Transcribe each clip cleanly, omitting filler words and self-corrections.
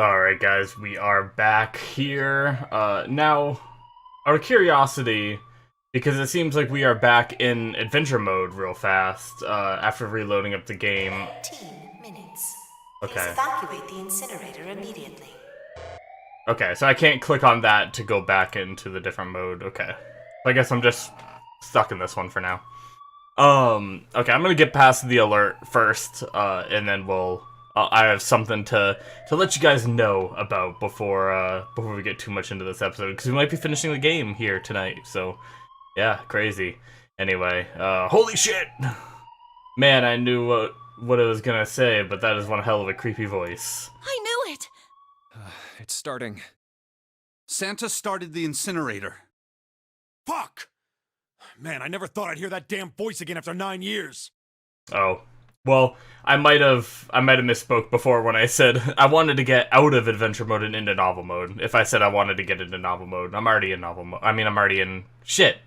Alright guys, we are back here. Now, our curiosity, because it seems like we are back in adventure mode real fast, after reloading up the game. 15 minutes. Please Okay. evacuate the incinerator immediately. Okay, so I can't click on that to go back into the different mode. Okay. I guess I'm just stuck in this one for now. Okay, I'm gonna get past the alert first, and then I have something to let you guys know about before we get too much into this episode, because we might be finishing the game here tonight, so, yeah, crazy. Anyway, holy shit! Man, I knew what I was gonna say, but that is one hell of a creepy voice. I knew it! It's starting. Santa started the incinerator. Fuck! Man, I never thought I'd hear that damn voice again after 9 years. Oh. Well, I might have misspoke before when I said I wanted to get out of adventure mode and into novel mode. If I said I wanted to get into novel mode, I'm already in novel mode. I mean, I'm already in shit.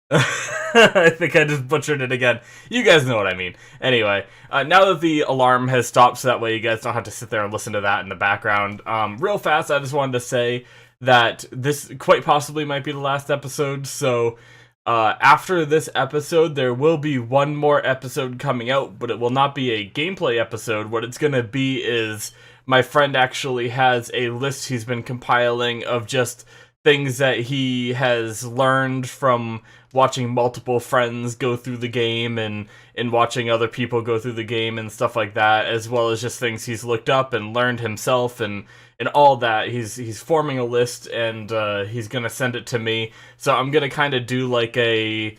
I think I just butchered it again. You guys know what I mean. Anyway, now that the alarm has stopped, so that way you guys don't have to sit there and listen to that in the background. Real fast, I just wanted to say that this quite possibly might be the last episode, so after this episode, there will be one more episode coming out, but it will not be a gameplay episode. What it's gonna be is my friend actually has a list he's been compiling of just things that he has learned from watching multiple friends go through the game and watching other people go through the game and stuff like that, as well as just things he's looked up and learned himself and all that. He's forming a list, and he's gonna send it to me. So I'm gonna kind of do like a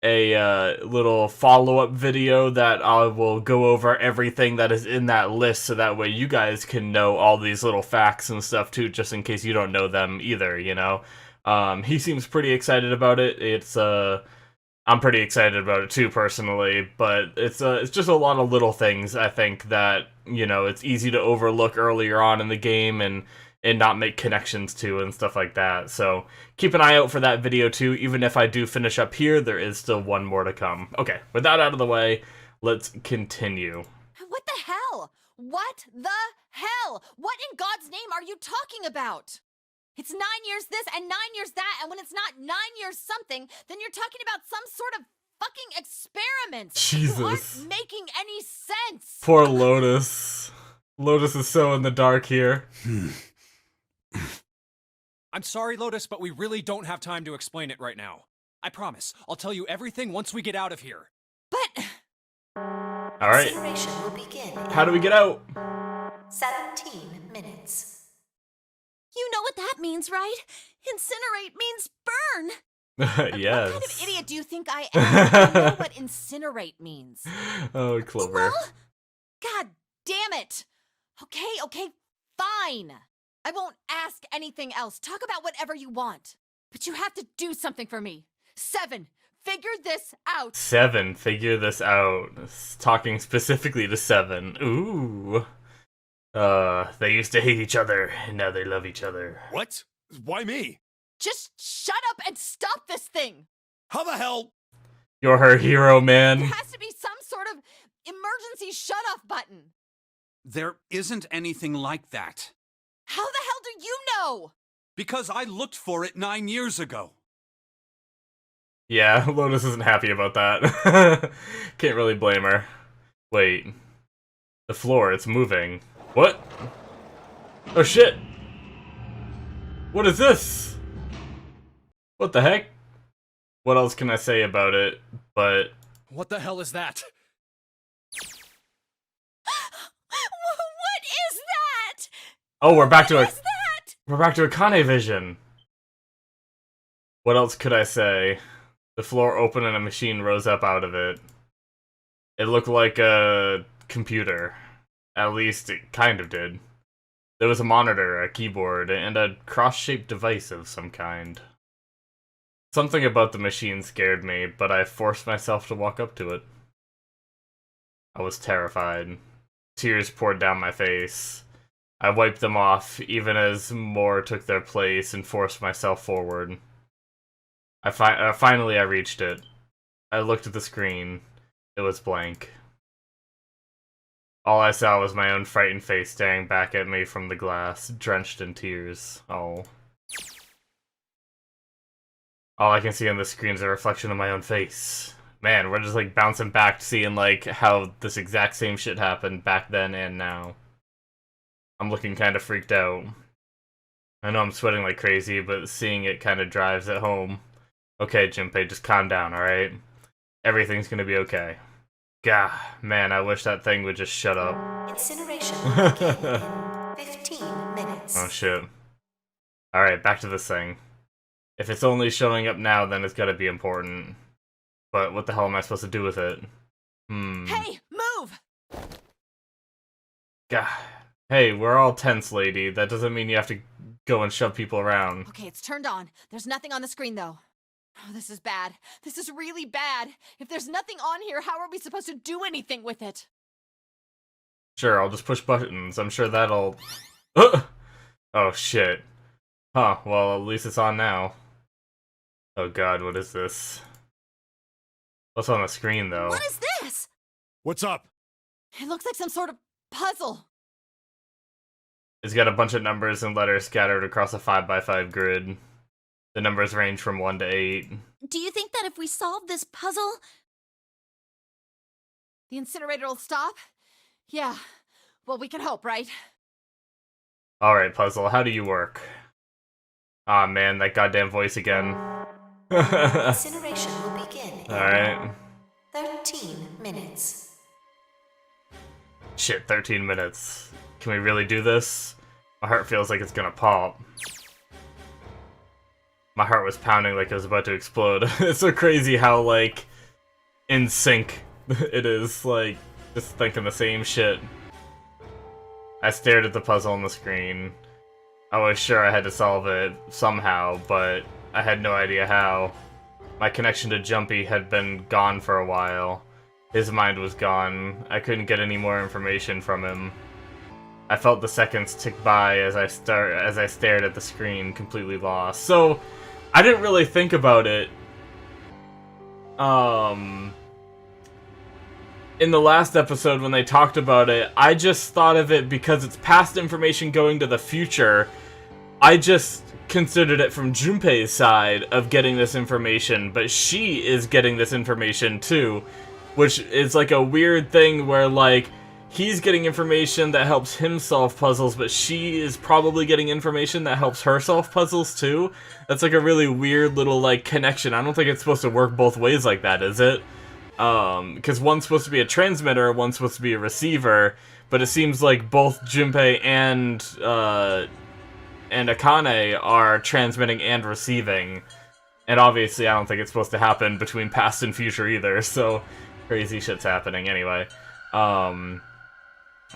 little follow-up video that I will go over everything that is in that list, so that way you guys can know all these little facts and stuff too, just in case you don't know them either, you know? He seems pretty excited about it. I'm pretty excited about it too, personally, but it's just a lot of little things, I think, that, you know, it's easy to overlook earlier on in the game and not make connections to and stuff like that. So keep an eye out for that video too. Even if I do finish up here, there is still one more to come. Okay, with that out of the way, let's continue. What the hell? What the hell? What in God's name are you talking about? It's 9 years this and 9 years that, and when it's not 9 years something, then you're talking about some sort of fucking experiments. Jesus. You aren't making any sense. Poor Lotus. Lotus is so in the dark here. I'm sorry, Lotus, but we really don't have time to explain it right now. I promise, I'll tell you everything once we get out of here. But... Alright. Incineration will begin How do we get out? in 17 minutes. you know what that means, right? Incinerate means burn. Yes. What kind of idiot do you think I am? I know what incinerate means. Oh, Clover. Well, God damn it. Okay, fine. I won't ask anything else. Talk about whatever you want. But you have to do something for me. 7, figure this out. 7, figure this out. Talking specifically to 7. Ooh. They used to hate each other, and now they love each other. What? Why me? Just shut up and stop this thing. How the hell? You're her hero, man. There has to be some sort of emergency shut-off button. There isn't anything like that. How the hell do you know? Because I looked for it 9 years ago. Yeah, Lotus isn't happy about that. Can't really blame her. Wait. The floor, it's moving. What? Oh shit! What is this? What the heck? What else can I say about it, but... What the hell is that? What is that? Oh, we're back to What a... is that? We're back to Akane vision. What else could I say? The floor opened and a machine rose up out of it. It looked like a computer. At least it kind of did. There was a monitor, a keyboard, and a cross-shaped device of some kind. Something about the machine scared me, but I forced myself to walk up to it. I was terrified. Tears poured down my face. I wiped them off, even as more took their place, and forced myself forward. Finally I reached it. I looked at the screen. It was blank. All I saw was my own frightened face staring back at me from the glass, drenched in tears. Oh. All I can see on the screen is a reflection of my own face. Man, we're just like bouncing back, seeing like how this exact same shit happened back then and now. I'm looking kind of freaked out. I know I'm sweating like crazy, but seeing it kind of drives it home. Okay, Junpei, just calm down, alright? Everything's gonna be okay. Gah, man, I wish that thing would just shut up. Incineration will begin in 15 minutes. Oh shit. Alright, back to this thing. If it's only showing up now, then it's gotta be important. But what the hell am I supposed to do with it? Hey, move! Gah. Hey, we're all tense, lady. That doesn't mean you have to go and shove people around. Okay, it's turned on. There's nothing on the screen, though. Oh, this is bad. This is really bad. If there's nothing on here, how are we supposed to do anything with it? Sure, I'll just push buttons. I'm sure that'll... Oh, shit. Huh, well, at least it's on now. Oh god, what is this? What's on the screen, though? What is this? What's up? It looks like some sort of puzzle. It's got a bunch of numbers and letters scattered across a 5x5 grid. The numbers range from 1 to 8. Do you think that if we solve this puzzle, the incinerator will stop? Yeah. Well, we can hope, right? Alright, puzzle, how do you work? Aw, man, that goddamn voice again. Incineration will begin in Alright. 13 minutes. Shit, 13 minutes. Can we really do this? My heart feels like it's gonna pop. My heart was pounding like it was about to explode. It's so crazy how, like, in sync it is, like, just thinking the same shit. I stared at the puzzle on the screen. I was sure I had to solve it somehow, but I had no idea how. My connection to Jumpy had been gone for a while. His mind was gone. I couldn't get any more information from him. I felt the seconds tick by as I stared at the screen, completely lost. So, I didn't really think about it. In the last episode when they talked about it, I just thought of it because it's past information going to the future. I just considered it from Junpei's side of getting this information, but she is getting this information too, which is like a weird thing where, like, he's getting information that helps him solve puzzles, but she is probably getting information that helps her solve puzzles too. That's like a really weird little, like, connection. I don't think it's supposed to work both ways like that, is it? Because one's supposed to be a transmitter, one's supposed to be a receiver, but it seems like both Junpei and Akane are transmitting and receiving. And obviously I don't think it's supposed to happen between past and future either, so crazy shit's happening anyway.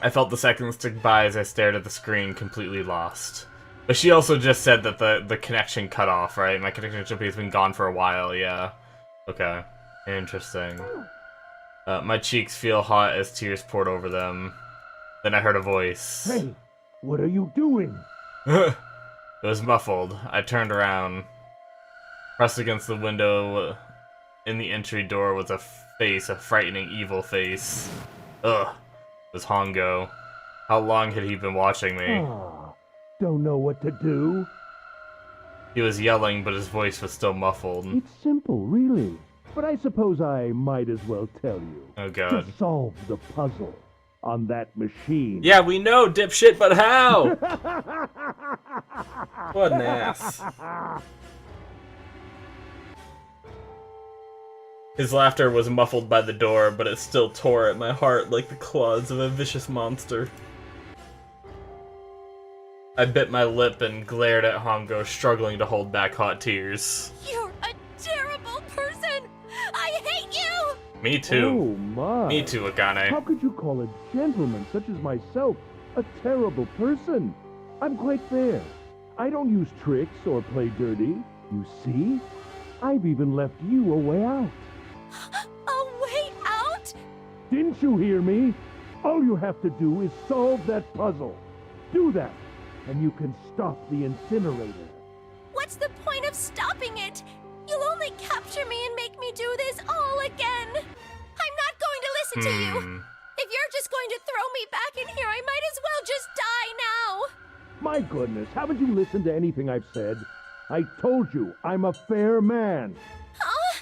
I felt the seconds tick by as I stared at the screen, completely lost. But she also just said that the connection cut off, right? My connection to Junpei has been gone for a while, yeah. Okay. Interesting. My cheeks feel hot as tears poured over them. Then I heard a voice. Hey, what are you doing? It was muffled. I turned around. Pressed against the window in the entry door was a face, a frightening, evil face. Ugh. It was Hongo. How long had he been watching me? Ah, don't know what to do. He was yelling, but his voice was still muffled. It's simple, really. But I suppose I might as well tell you. Oh god. To solve the puzzle on that machine. Yeah, we know, dipshit, but how? What an ass. His laughter was muffled by the door, but it still tore at my heart like the claws of a vicious monster. I bit my lip and glared at Hongo, struggling to hold back hot tears. You're a terrible person! I hate you! Me too. Oh my. Me too, Akane. How could you call a gentleman such as myself a terrible person? I'm quite fair. I don't use tricks or play dirty. You see? I've even left you a way out. A way out? Didn't you hear me? All you have to do is solve that puzzle. Do that, and you can stop the incinerator. What's the point of stopping it? You'll only capture me and make me do this all again. I'm not going to listen to you. If you're just going going to throw me back in here. I might as well just die now. My goodness, haven't you listened to anything I've said? I told you, I'm a fair man. Huh?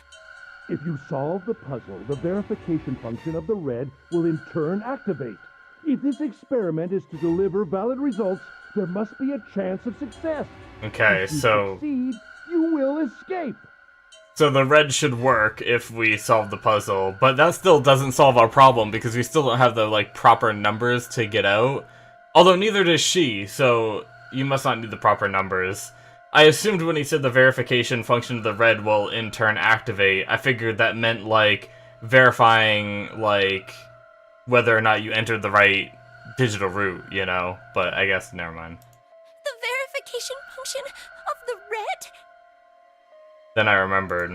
If you solve the puzzle, the verification function of the red will in turn activate. If this experiment is to deliver valid results, there must be a chance of success. Okay, If you so succeed, you will escape. the red should work if we solve the puzzle, but that still doesn't solve our problem because we still don't have the like proper numbers to get out. Although neither does she, so you must not need the proper numbers. I assumed when he said the verification function of the red will in turn activate, I figured that meant like verifying like whether or not you entered the right digital route, you know? But I guess never mind. The verification function of the red? Then I remembered.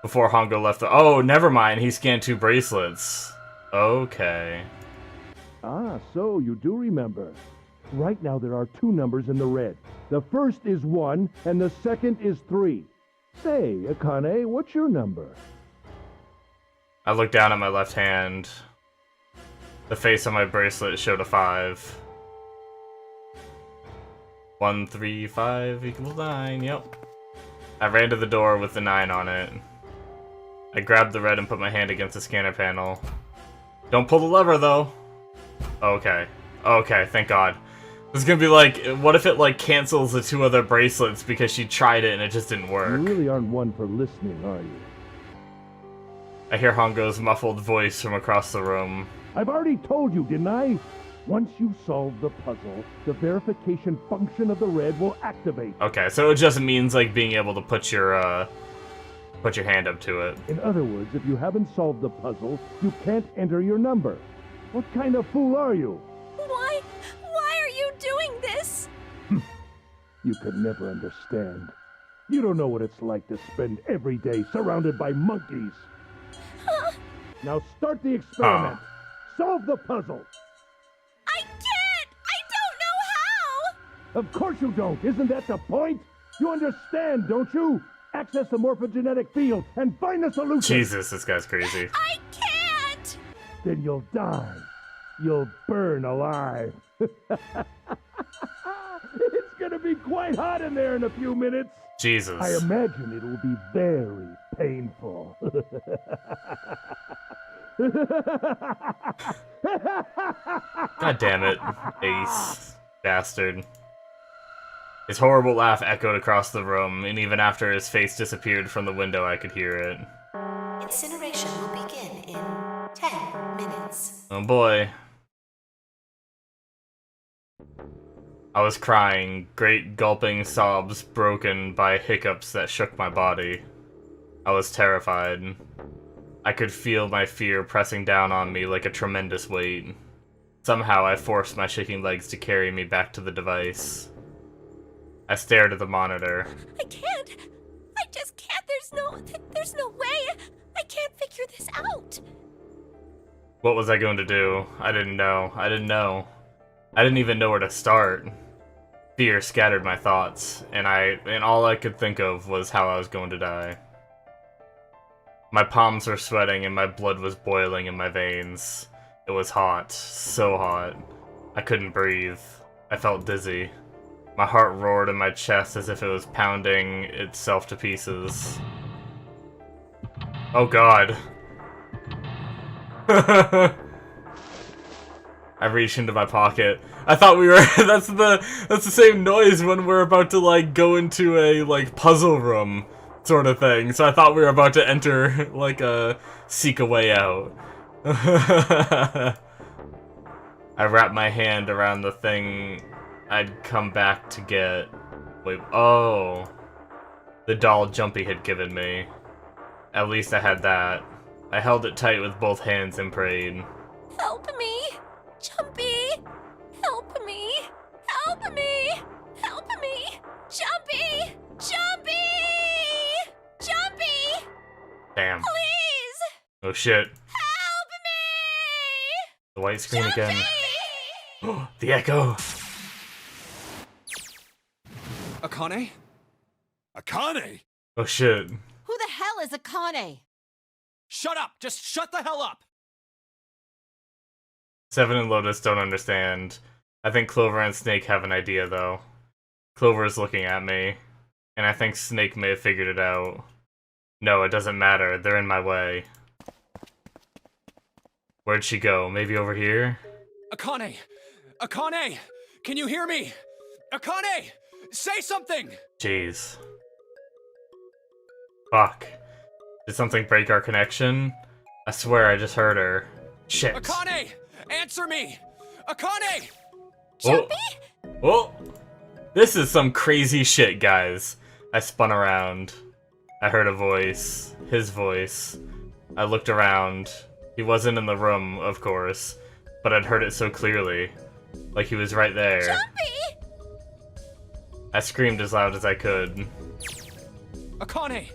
Before Hongo left the— oh, never mind, he scanned 2 bracelets. Okay. Ah, so you do remember. Right now there are 2 numbers in the red. The first is 1, and the second is 3. Say, Akane, what's your number? I looked down at my left hand. The face on my bracelet showed a 5. 1, 3, 5 equals 9, yep. I ran to the door with the 9 on it. I grabbed the red and put my hand against the scanner panel. Don't pull the lever, though. Okay. Okay, thank God. It's gonna be like, what if it like cancels the 2 other bracelets because she tried it and it just didn't work? You really aren't one for listening, are you? I hear Hongo's muffled voice from across the room. I've already told you, didn't I? Once you solve the puzzle, the verification function of the red will activate. Okay, so it just means like being able to put your hand up to it. In other words, if you haven't solved the puzzle, you can't enter your number. What kind of fool are you? Why are you doing this? You could never understand. You don't know what it's like to spend every day surrounded by monkeys. Now start the experiment. Solve the puzzle. I can't! I don't know how! Of course you don't. Isn't that the point? You understand, don't you? Access the morphogenetic field and find the solution. Jesus, this guy's crazy. I can't! Then you'll die. You'll burn alive. It's gonna be quite hot in there in a few minutes. Jesus. I imagine it will be very painful. God damn it, Ace. Bastard. His horrible laugh echoed across the room, and even after his face disappeared from the window, I could hear it. Incineration will begin in 10 minutes. Oh boy. I was crying, great gulping sobs broken by hiccups that shook my body. I was terrified. I could feel my fear pressing down on me like a tremendous weight. Somehow I forced my shaking legs to carry me back to the device. I stared at the monitor. I can't! I just can't! There's no way! I can't figure this out! What was I going to do? I didn't know. I didn't even know where to start. Fear scattered my thoughts, and all I could think of was how I was going to die. My palms were sweating and my blood was boiling in my veins. It was hot, so hot. I couldn't breathe. I felt dizzy. My heart roared in my chest as if it was pounding itself to pieces. Oh God. I reached into my pocket. I thought we were that's the same noise when we're about to like go into a like puzzle room sort of thing. So I thought we were about to enter like seek a way out. I wrapped my hand around the thing I'd come back to get. Wait, oh. The doll Jumpy had given me. At least I had that. I held it tight with both hands and prayed. Help me! Jumpy! Help me! Help me! Help me! Jumpy! Jumpy! Jumpy! Damn. Please! Oh shit. Help me! The white screen again. Jumpy! The echo. Akane? Akane! Oh shit. Who the hell is Akane? Shut up! Just shut the hell up! Seven and Lotus don't understand. I think Clover and Snake have an idea, though. Clover is looking at me, and I think Snake may have figured it out. No, it doesn't matter. They're in my way. Where'd she go? Maybe over here? Akane! Akane! Can you hear me? Akane! Say something! Jeez. Fuck. Did something break our connection? I swear I just heard her. Shit. Akane! Answer me! Akane! Oh. Oh! This is some crazy shit, guys. I spun around. I heard a voice. His voice. I looked around. He wasn't in the room, of course, but I'd heard it so clearly. Like he was right there. Jumpy! I screamed as loud as I could. Akane!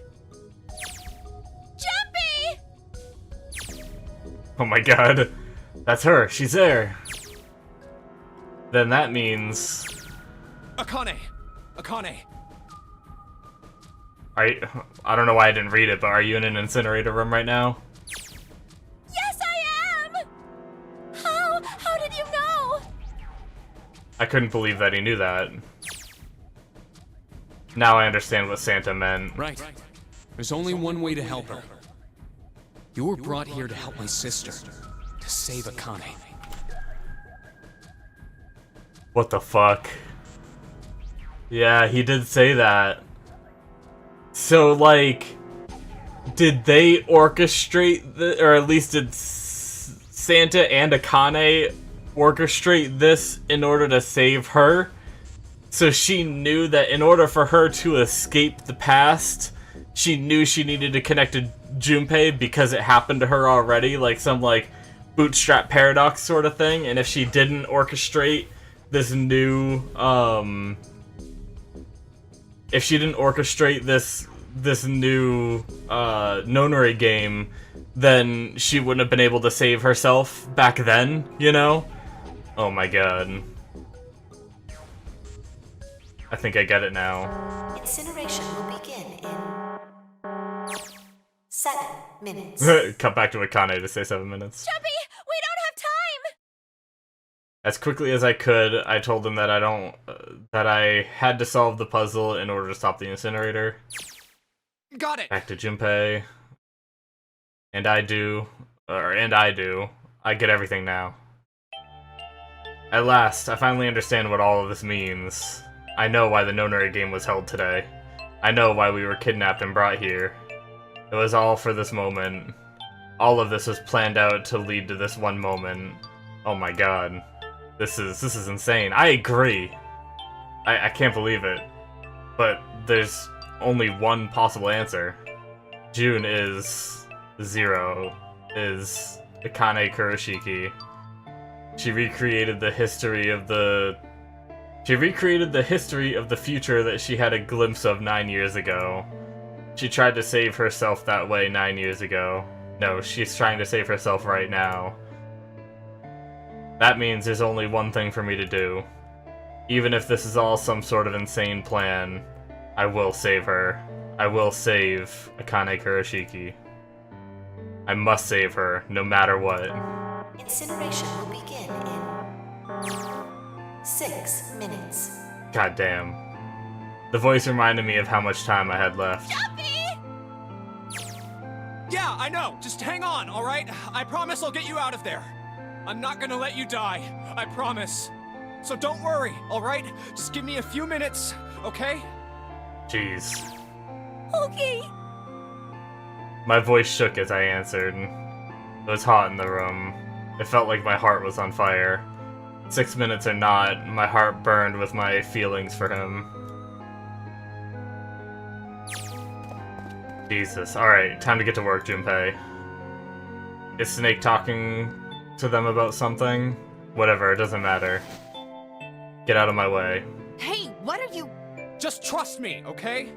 Jumpy! Oh my god. That's her. She's there. Then that means... Akane! Akane! I don't know why I didn't read it, but are you in an incinerator room right now? Yes, I am! How did you know? I couldn't believe that he knew that. Now I understand what Santa meant. Right. There's only one way to help her. You were brought here to help my sister. To save Akane. What the fuck? Yeah, he did say that. So, like, did they orchestrate or at least did Santa and Akane orchestrate this in order to save her? So she knew that in order for her to escape the past, she knew she needed to connect to Junpei because it happened to her already, like some, like, bootstrap paradox sort of thing, and if she didn't orchestrate this new, if she didn't orchestrate this new Nonori game, then she wouldn't have been able to save herself back then, you know? Oh my god. I think I get it now. Incineration will begin in 7 minutes. Cut back to Akane to say 7 minutes. Jumpy, we don't have time! As quickly as I could, I told him that that I had to solve the puzzle in order to stop the incinerator. Got it! Back to Junpei. And I do. I get everything now. At last, I finally understand what all of this means. I know why the Nonori game was held today. I know why we were kidnapped and brought here. It was all for this moment. All of this was planned out to lead to this one moment. Oh my god. This is insane. I agree. I can't believe it. But there's only one possible answer. June is 0, is Akane Kurashiki. She recreated the history of the future that she had a glimpse of 9 years ago. She tried to save herself that way 9 years ago. No, she's trying to save herself right now. That means there's only one thing for me to do. Even if this is all some sort of insane plan, I will save her. I will save Akane Kurashiki. I must save her, no matter what. Incineration will begin in 6 minutes. God damn. The voice reminded me of how much time I had left. Jumpy! Yeah, I know! Just hang on, alright? I promise I'll get you out of there. I'm not gonna let you die. I promise. So don't worry, alright? Just give me a few minutes, okay? Jeez. Okay. My voice shook as I answered. It was hot in the room. It felt like my heart was on fire. 6 minutes or not, my heart burned with my feelings for him. Jesus. Alright, time to get to work, Junpei. Is Snake talking to them about something? Whatever, it doesn't matter. Get out of my way. Hey, what are you... Just trust me, okay?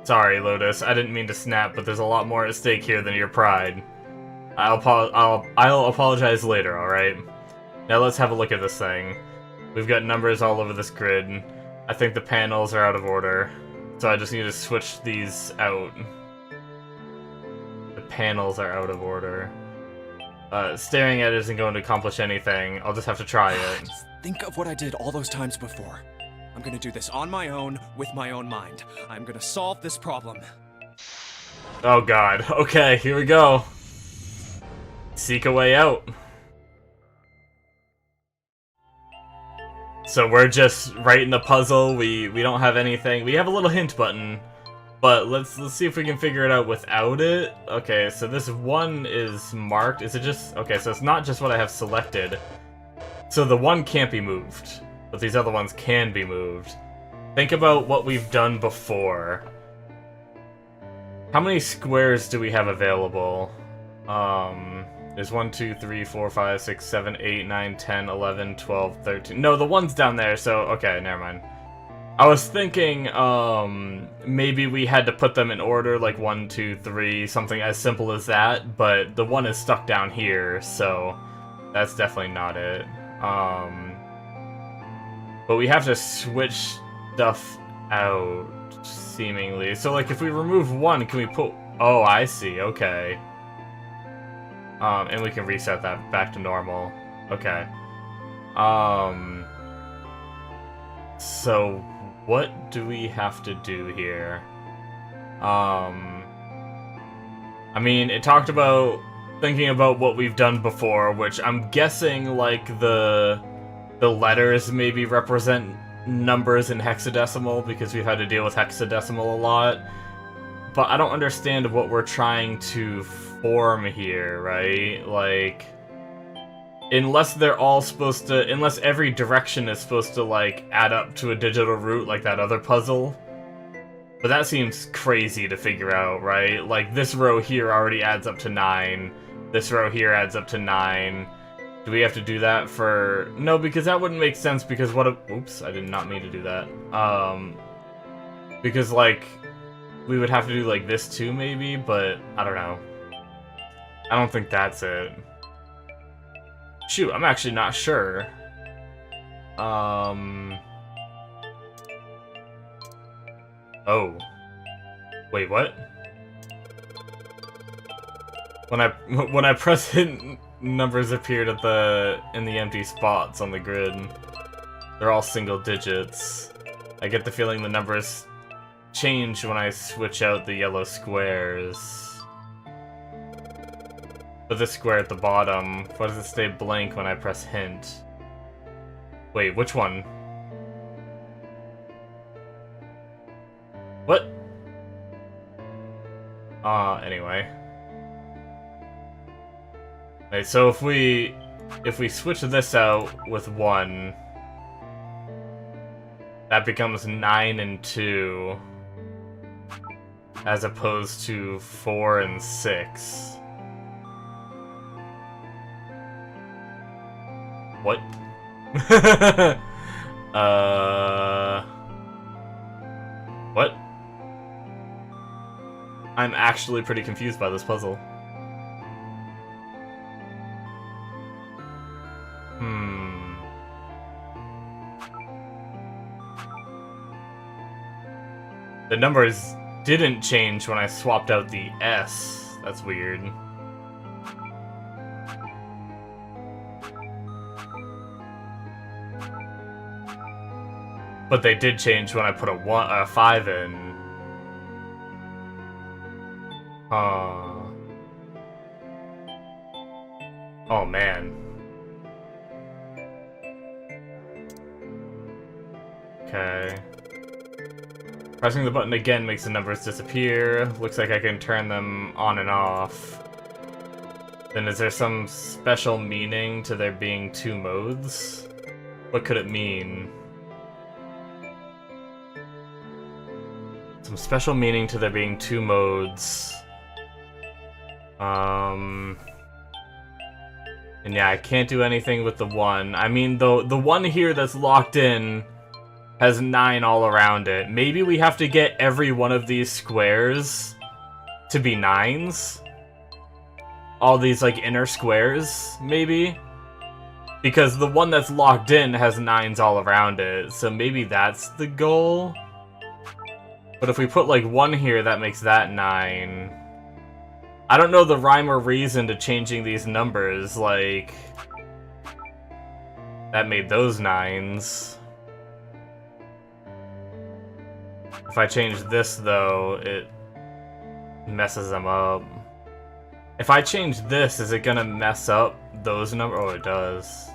Sorry, Lotus, I didn't mean to snap, but there's a lot more at stake here than your pride. I'll apologize later, alright? Now let's have a look at this thing. We've got numbers all over this grid. I think the panels are out of order, so I just need to switch these out. The panels are out of order. Staring at it isn't going to accomplish anything. I'll just have to try it. Just think of what I did all those times before. I'm gonna do this on my own, with my own mind. I'm gonna solve this problem. Oh god. Okay, here we go. Seek a way out. So we're just writing the puzzle. We don't have anything. We have a little hint button, but let's see if we can figure it out without it. Okay, so this one is marked. Is it just okay? So it's not just what I have selected. So the one can't be moved, but these other ones can be moved. Think about what we've done before. How many squares do we have available? There's 1, 2, 3, 4, 5, 6, 7, 8, 9, 10, 11, 12, 13. No, the one's down there, so okay, never mind. I was thinking, maybe we had to put them in order, like 1, 2, 3, something as simple as that, but the one is stuck down here, so that's definitely not it. But we have to switch stuff out, seemingly. So, like, if we remove one, can we put... Oh, I see, okay. And we can reset that back to normal. Okay. So, what do we have to do here? I mean, it talked about thinking about what we've done before, which I'm guessing, like, the letters maybe represent numbers in hexadecimal, because we've had to deal with hexadecimal a lot. But I don't understand what we're trying to form here, right? Like, unless they're all supposed to... Unless every direction is supposed to, like, add up to a digital root like that other puzzle. But that seems crazy to figure out, right? Like, this row here already adds up to 9. This row here adds up to 9. Do we have to do that for... No, because that wouldn't make sense, because what if... Oops, I did not mean to do that. Because, like... We would have to do, like, this too, maybe, but I don't know. I don't think that's it. Shoot, I'm actually not sure. Oh. Wait, what? When I press hit, numbers appeared in the empty spots on the grid. They're all single digits. I get the feeling the numbers change when I switch out the yellow squares. But this square at the bottom, why does it stay blank when I press hint? Wait, which one? What? Anyway. Okay, so if we switch this out with 1, that becomes 9 and 2. As opposed to 4 and 6. What? What? I'm actually pretty confused by this puzzle. The numbers didn't change when I swapped out the S. That's weird. But they did change when I put a 5 in. Oh man. Okay. Pressing the button again makes the numbers disappear. Looks like I can turn them on and off. Then is there some special meaning to there being 2 modes? What could it mean? Some special meaning to there being 2 modes. And yeah, I can't do anything with the 1. I mean, the one here that's locked in has 9 all around it. Maybe we have to get every one of these squares to be 9s? All these, like, inner squares, maybe? Because the one that's locked in has 9s all around it, so maybe that's the goal? But if we put, like, 1 here, that makes that 9. I don't know the rhyme or reason to changing these numbers, like... That made those 9s. If I change this, though, it messes them up. If I change this, is it gonna mess up those numbers? Oh, it does.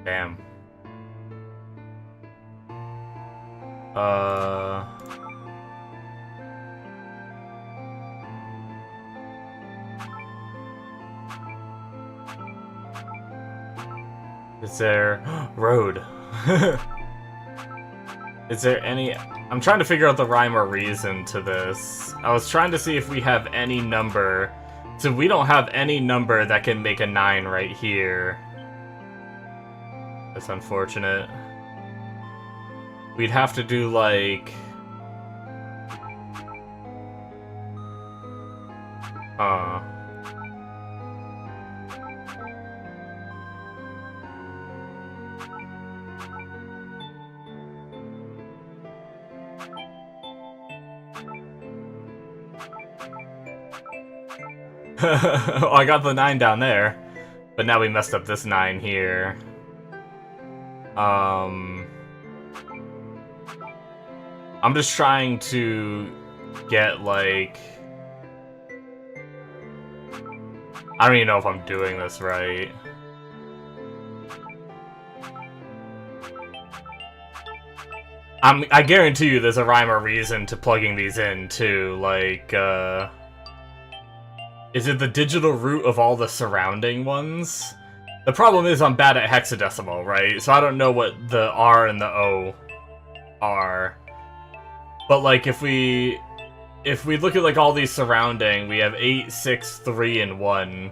Damn. Is there... Road. Is there any... I'm trying to figure out the rhyme or reason to this. I was trying to see if we have any number. So we don't have any number that can make a 9 right here. That's unfortunate. We'd have to do, like... Oh, I got the 9 down there. But now we messed up this 9 here. I'm just trying to get, like... I don't even know if I'm doing this right. I guarantee you there's a rhyme or reason to plugging these in, too. Like, is it the digital root of all the surrounding ones? The problem is I'm bad at hexadecimal, right? So I don't know what the R and the O are. But, like, if we look at, like, all these surrounding, we have 8, 6, 3, and 1.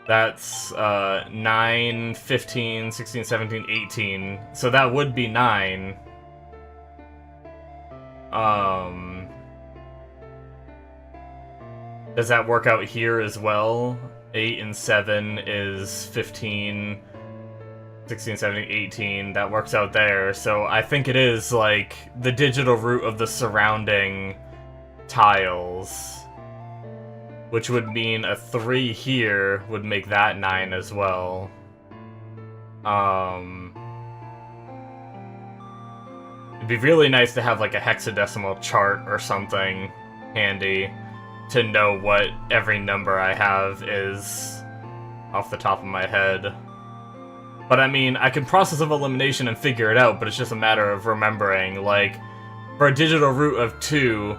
That's 9, 15, 16, 17, 18. So that would be 9. Does that work out here as well? 8 and 7 is 15, 16, 17, 18. That works out there. So I think it is, like, the digital root of the surrounding tiles. Which would mean a 3 here would make that 9 as well. It'd be really nice to have, like, a hexadecimal chart or something handy to know what every number I have is off the top of my head. But I mean, I can process of elimination and figure it out, but it's just a matter of remembering. Like, for a digital root of 2,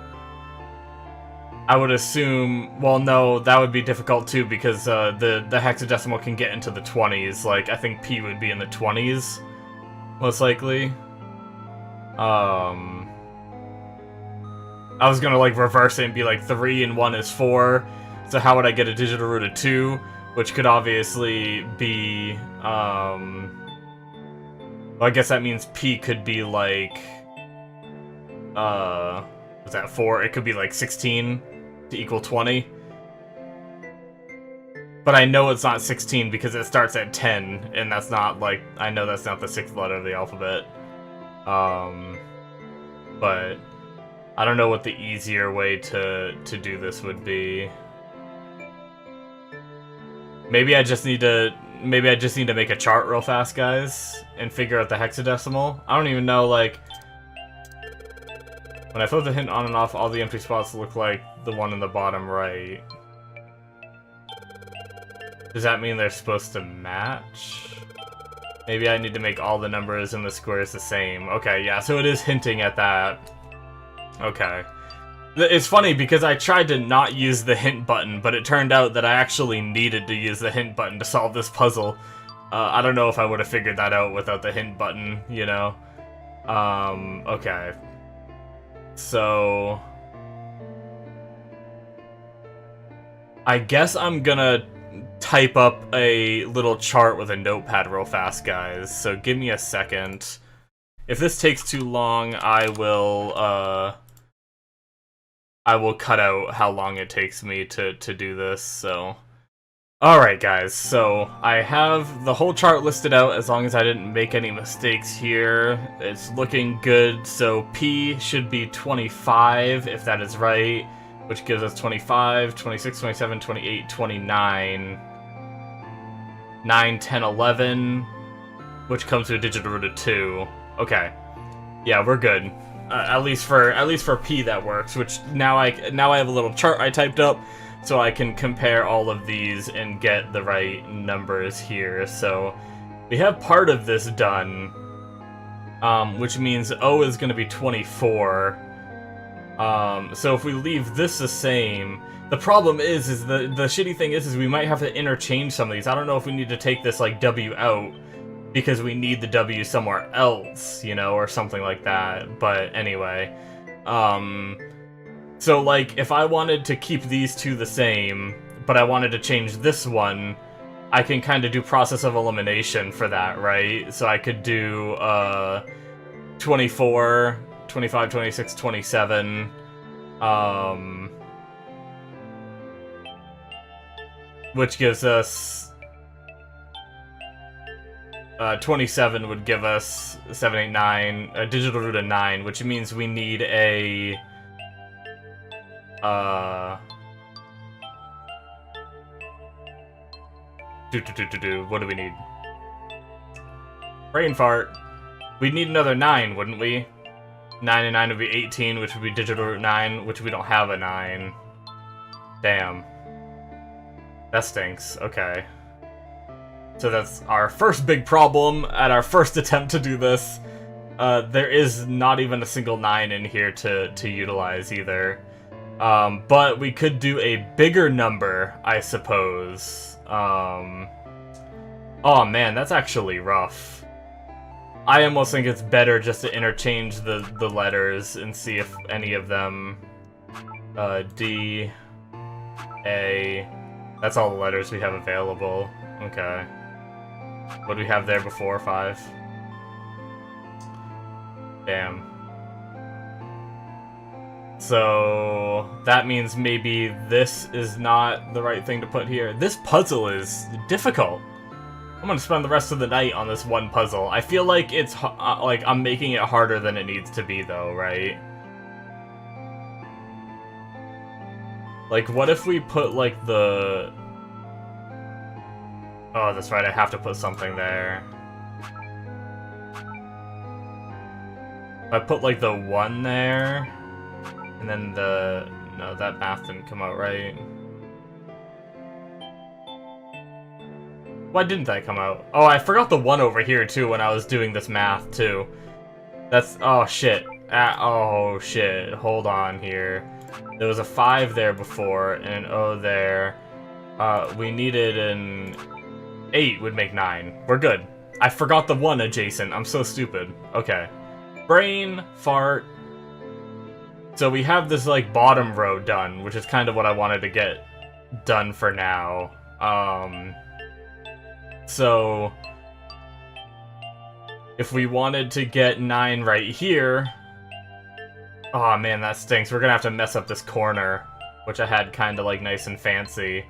I would assume... Well, no, that would be difficult too, because the hexadecimal can get into the 20s. Like, I think P would be in the 20s, most likely. I was gonna, like, reverse it and be like 3 and 1 is 4. So how would I get a digital root of 2? Which could obviously be, well, I guess that means P could be like, was that 4? It could be like 16 to equal 20. But I know it's not 16 because it starts at 10, and that's not, like, I know that's not the 6th letter of the alphabet. But I don't know what the easier way to do this would be. Maybe I just need to make a chart real fast, guys, and figure out the hexadecimal. I don't even know, like, when I flip the hint on and off, all the empty spots look like the one in the bottom right. Does that mean they're supposed to match? Maybe I need to make all the numbers in the squares the same. Okay, yeah, so it is hinting at that. Okay. It's funny because I tried to not use the hint button, but it turned out that I actually needed to use the hint button to solve this puzzle. I don't know if I would have figured that out without the hint button, you know? Okay. So... I guess I'm gonna type up a little chart with a notepad real fast, guys. So give me a second. If this takes too long, I will cut out how long it takes me to do this, so... Alright guys, so I have the whole chart listed out as long as I didn't make any mistakes here. It's looking good, so P should be 25 if that is right, which gives us 25, 26, 27, 28, 29, 9, 10, 11, which comes to a digital root of 2. Okay. Yeah, we're good. At least for P that works, which now I have a little chart I typed up, so I can compare all of these and get the right numbers here. So we have part of this done, which means O is going to be 24. So if we leave this the same, the problem is the shitty thing is we might have to interchange some of these. I don't know if we need to take this like W out because we need the W somewhere else, you know, or something like that. But anyway, so, like, if I wanted to keep these two the same, but I wanted to change this one, I can kind of do process of elimination for that, right? So I could do 24, 25, 26, 27, which gives us 27 would give us 7, 8, 9, a digital root of 9, which means we need a what do we need? Brain fart. We'd need another 9, wouldn't we? 9 and 9 would be 18, which would be digital root 9, which we don't have a 9. Damn. That stinks. Okay. So that's our first big problem at our first attempt to do this. There is not even a single 9 in here to utilize either. But we could do a bigger number, I suppose. Oh man, that's actually rough. I almost think it's better just to interchange the letters and see if any of them... D... A... That's all the letters we have available. Okay. What do we have there before? 5? Damn. So that means maybe this is not the right thing to put here. This puzzle is difficult. I'm gonna spend the rest of the night on this one puzzle. I feel like it's like I'm making it harder than it needs to be, though, right? Like, what if we put like the... Oh, that's right. I have to put something there. If I put like the 1 there. And then the... No, that math didn't come out right. Why didn't that come out? Oh, I forgot the 1 over here, too, when I was doing this math, too. That's... Oh, shit. Oh, shit. Hold on here. There was a 5 there before, and an O there. We needed an 8 would make 9. We're good. I forgot the 1 adjacent. I'm so stupid. Okay. Brain, fart... So we have this, like, bottom row done, which is kind of what I wanted to get done for now. So... If we wanted to get 9 right here... Oh, man, that stinks. We're gonna have to mess up this corner, which I had kind of, like, nice and fancy.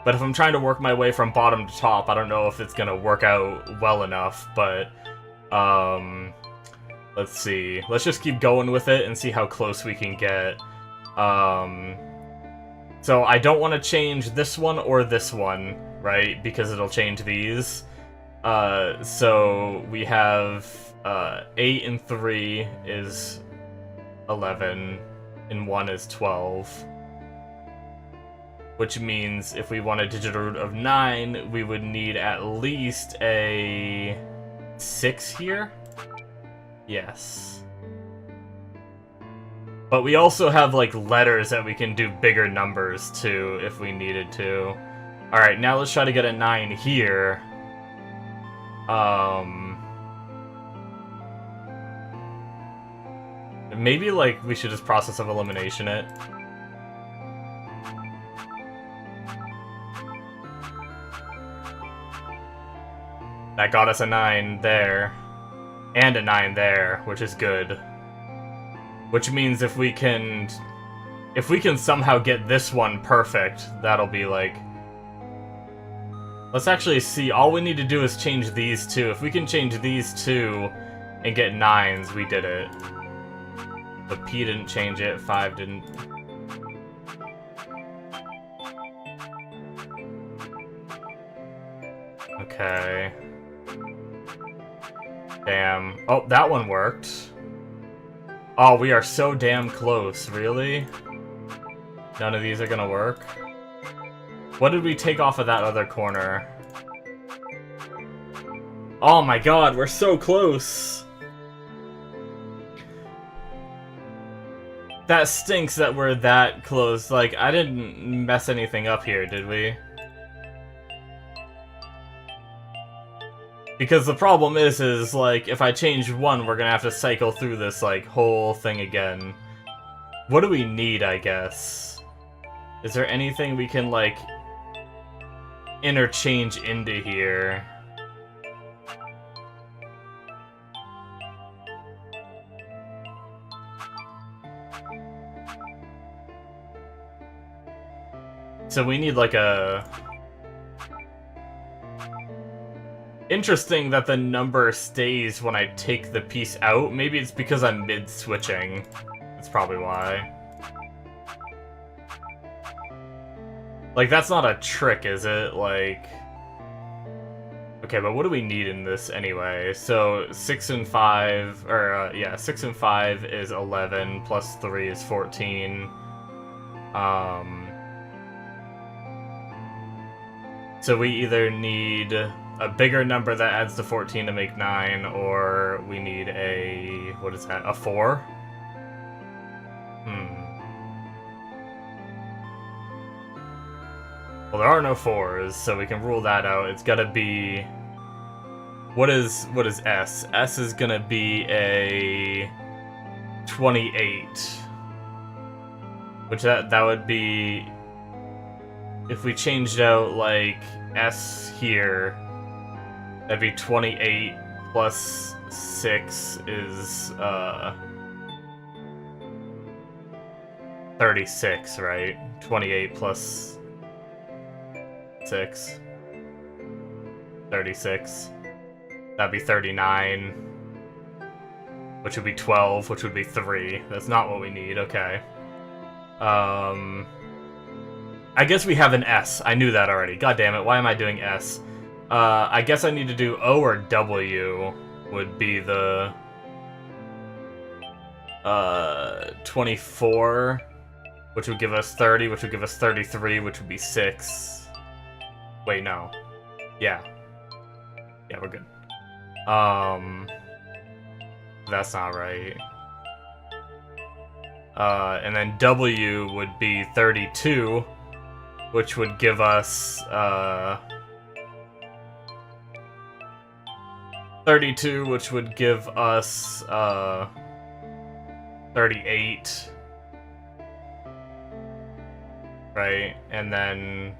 But if I'm trying to work my way from bottom to top, I don't know if it's gonna work out well enough, but... Let's see. Let's just keep going with it and see how close we can get. So I don't want to change this one or this one, right? Because it'll change these. So we have 8 and 3 is 11, and 1 is 12. Which means if we want a digital root of 9, we would need at least a 6 here? Yes. But we also have, like, letters that we can do bigger numbers to if we needed to. Alright, now let's try to get a 9 here. Maybe, like, we should just process of elimination it. That got us a 9 there. And a 9 there, which is good. Which means if we can somehow get this one perfect, that'll be like... Let's actually see. All we need to do is change these two. If we can change these two and get 9s, we did it. But P didn't change it, 5 didn't. Okay. Damn. Oh, that one worked. Oh, we are so damn close, really? None of these are gonna work? What did we take off of that other corner? Oh my god, we're so close! That stinks that we're that close. Like, I didn't mess anything up here, did we? Because the problem is like, if I change one, we're gonna have to cycle through this, like, whole thing again. What do we need, I guess? Is there anything we can, like, interchange into here? So we need, like, a... Interesting that the number stays when I take the piece out. Maybe it's because I'm mid-switching. That's probably why. Like, that's not a trick, is it? Like... Okay, but what do we need in this anyway? So, 6 and 5... Or, yeah, 6 and 5 is 11, plus 3 is 14. So we either need a bigger number that adds to 14 to make 9, or we need a... what is that? A 4? Well, there are no 4s, so we can rule that out. It's gotta be... What is S? S is gonna be a... 28. Which that would be... If we changed out, like, S here, that'd be 28 plus 6 is, 36, right? 28 plus 6. 36. That'd be 39. Which would be 12, which would be 3. That's not what we need, okay. I guess we have an S. I knew that already. God damn it, why am I doing S? I guess I need to do O or W would be the... 24, which would give us 30, which would give us 33, which would be 6. Wait, no. Yeah. Yeah, we're good. That's not right. And then W would be 32, which would give us, 32, which would give us, 38. Right? And then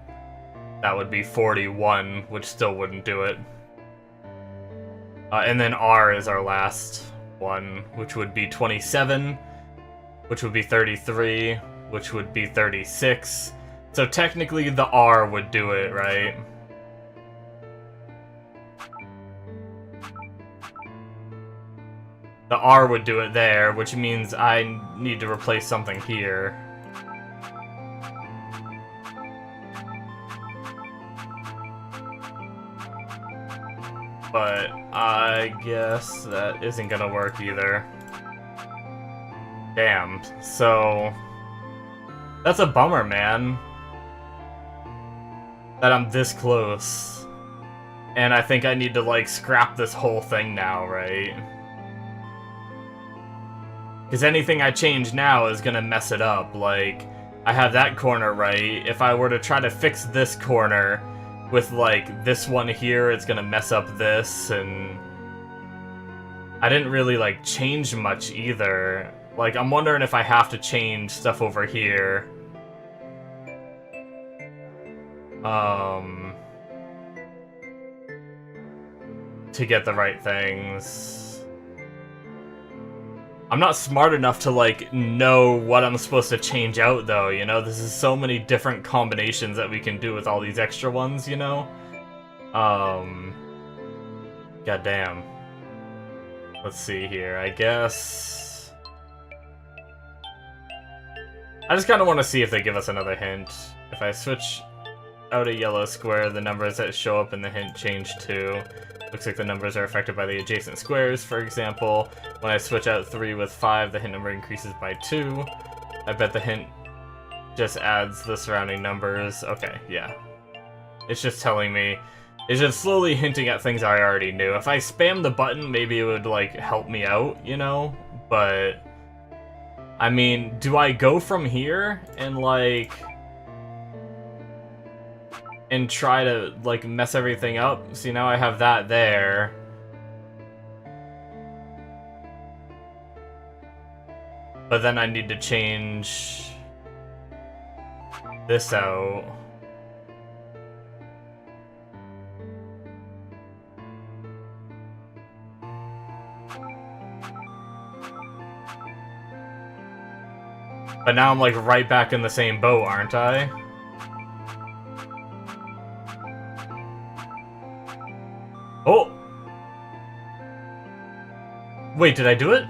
that would be 41, which still wouldn't do it. And then R is our last one, which would be 27, which would be 33, which would be 36. So technically the R would do it, right? The R would do it there, which means I need to replace something here. But I guess that isn't gonna work either. Damn, so... That's a bummer, man. That I'm this close. And I think I need to, like, scrap this whole thing now, right? Because anything I change now is gonna mess it up. Like, I have that corner right. If I were to try to fix this corner with, like, this one here, it's gonna mess up this, and... I didn't really, like, change much either. Like, I'm wondering if I have to change stuff over here. To get the right things. I'm not smart enough to, like, know what I'm supposed to change out, though, you know? This is so many different combinations that we can do with all these extra ones, you know? Goddamn. Let's see here, I guess... I just kind of want to see if they give us another hint. If I switch out a yellow square, the numbers that show up in the hint change too. Looks like the numbers are affected by the adjacent squares, for example. When I switch out 3 with 5, the hint number increases by 2. I bet the hint just adds the surrounding numbers. Okay, yeah. It's just telling me... It's just slowly hinting at things I already knew. If I spam the button, maybe it would, like, help me out, you know? But... I mean, do I go from here and, like... and try to, like, mess everything up? See, now I have that there. But then I need to change... this out. But now I'm, like, right back in the same boat, aren't I? Oh! Wait, did I do it?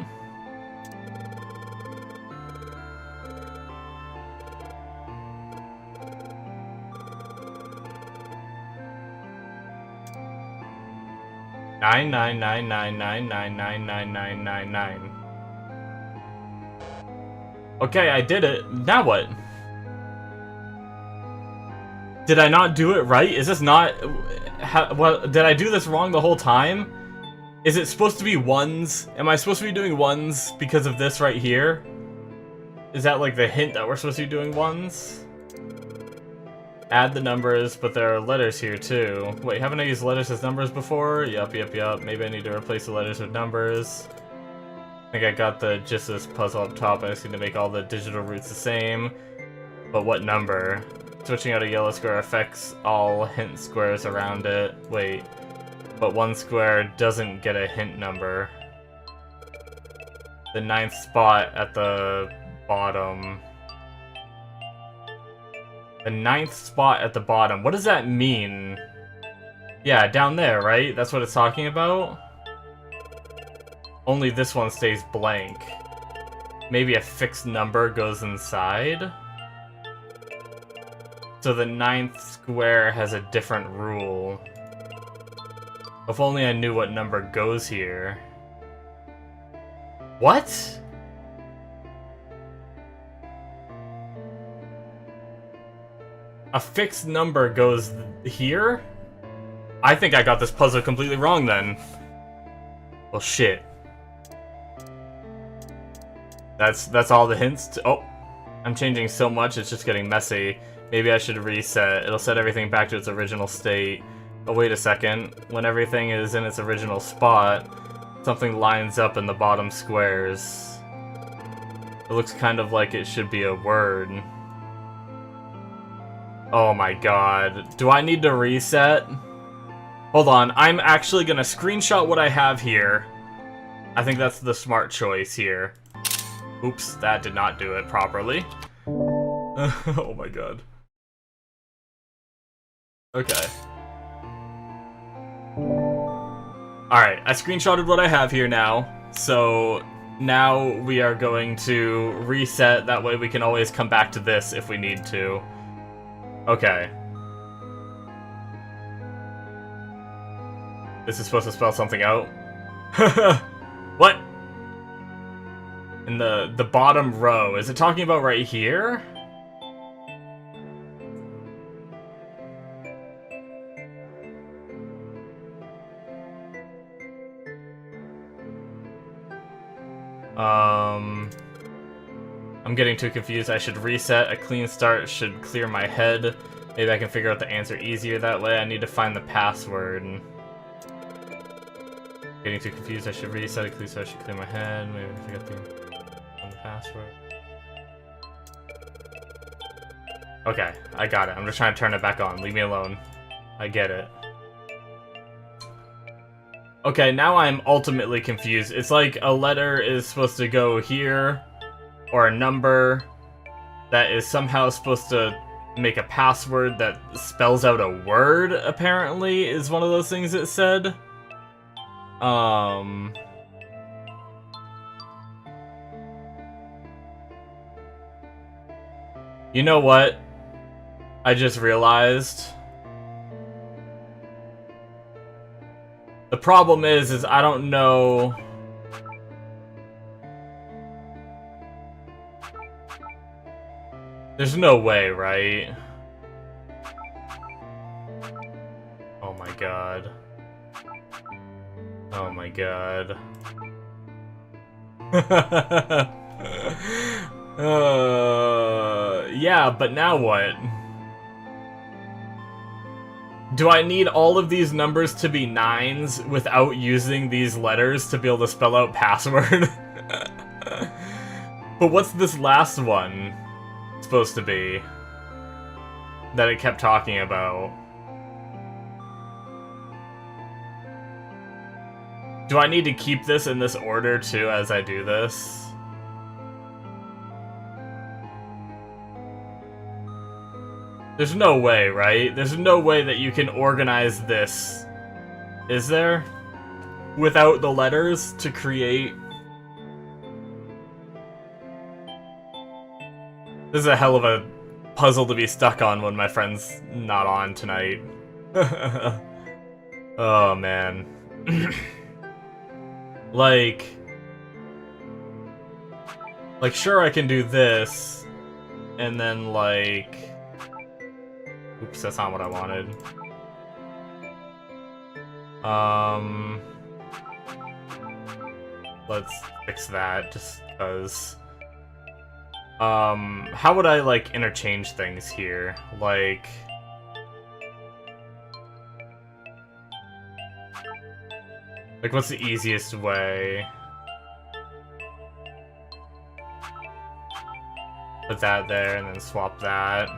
Nine, nine, nine, nine, nine, nine, nine, nine, nine, nine, nine. Okay, I did it. Now what? Did I not do it right? Is this not... What, did I do this wrong the whole time? Is it supposed to be ones? Am I supposed to be doing ones because of this right here? Is that like the hint that we're supposed to be doing ones? Add the numbers, but there are letters here too. Wait, haven't I used letters as numbers before? Yup. Maybe I need to replace the letters with numbers. I think I got the gist of this puzzle up top. I just need to make all the digital roots the same. But what number? Switching out a yellow square affects all hint squares around it. Wait. But one square doesn't get a hint number. The 9th spot at the bottom. The 9th spot at the bottom. What does that mean? Yeah, down there, right? That's what it's talking about? Only this one stays blank. Maybe a fixed number goes inside? So the 9th square has a different rule. If only I knew what number goes here. What? A fixed number goes here? I think I got this puzzle completely wrong then. Well, shit. That's all the hints. Oh, I'm changing so much, it's just getting messy. Maybe I should reset. It'll set everything back to its original state. Oh, wait a second. When everything is in its original spot, something lines up in the bottom squares. It looks kind of like it should be a word. Oh my god. Do I need to reset? Hold on. I'm actually gonna screenshot what I have here. I think that's the smart choice here. Oops, that did not do it properly. Oh my god. Okay. Alright, I screenshotted what I have here now. So now we are going to reset. That way we can always come back to this if we need to. Okay. This is supposed to spell something out? What? In the bottom row. Is it talking about right here? I'm getting too confused. I should reset. A clean start should clear my head. Maybe I can figure out the answer easier that way. I need to find the password. Getting too confused. I should reset. A clean start should clear my head. Maybe I forgot the password. Okay, I got it. I'm just trying to turn it back on. Leave me alone. I get it. Okay, now I'm ultimately confused. It's like a letter is supposed to go here, or a number that is somehow supposed to make a password that spells out a word, apparently, is one of those things it said. You know what? I just realized. The problem is I don't know. There's no way, right? Oh my god. Oh my god. Yeah, but now what? Do I need all of these numbers to be 9s without using these letters to be able to spell out password? But what's this last one supposed to be that it kept talking about? Do I need to keep this in this order too as I do this? There's no way, right? There's no way that you can organize this, is there? Without the letters to create. This is a hell of a puzzle to be stuck on when my friend's not on tonight. Oh, man. Like, sure, I can do this, and then, like... Oops, that's not what I wanted. Let's fix that, just because... how would I, like, interchange things here? Like... what's the easiest way? Put that there, and then swap that.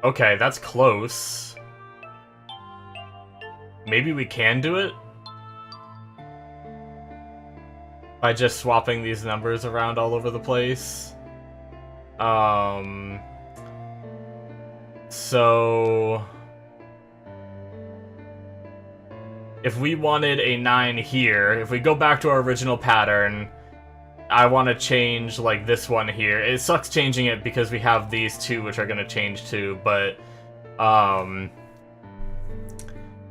Okay, that's close. Maybe we can do it? By just swapping these numbers around all over the place. So... if we wanted a 9 here, if we go back to our original pattern, I want to change, like, this one here. It sucks changing it because we have these two which are going to change too, but,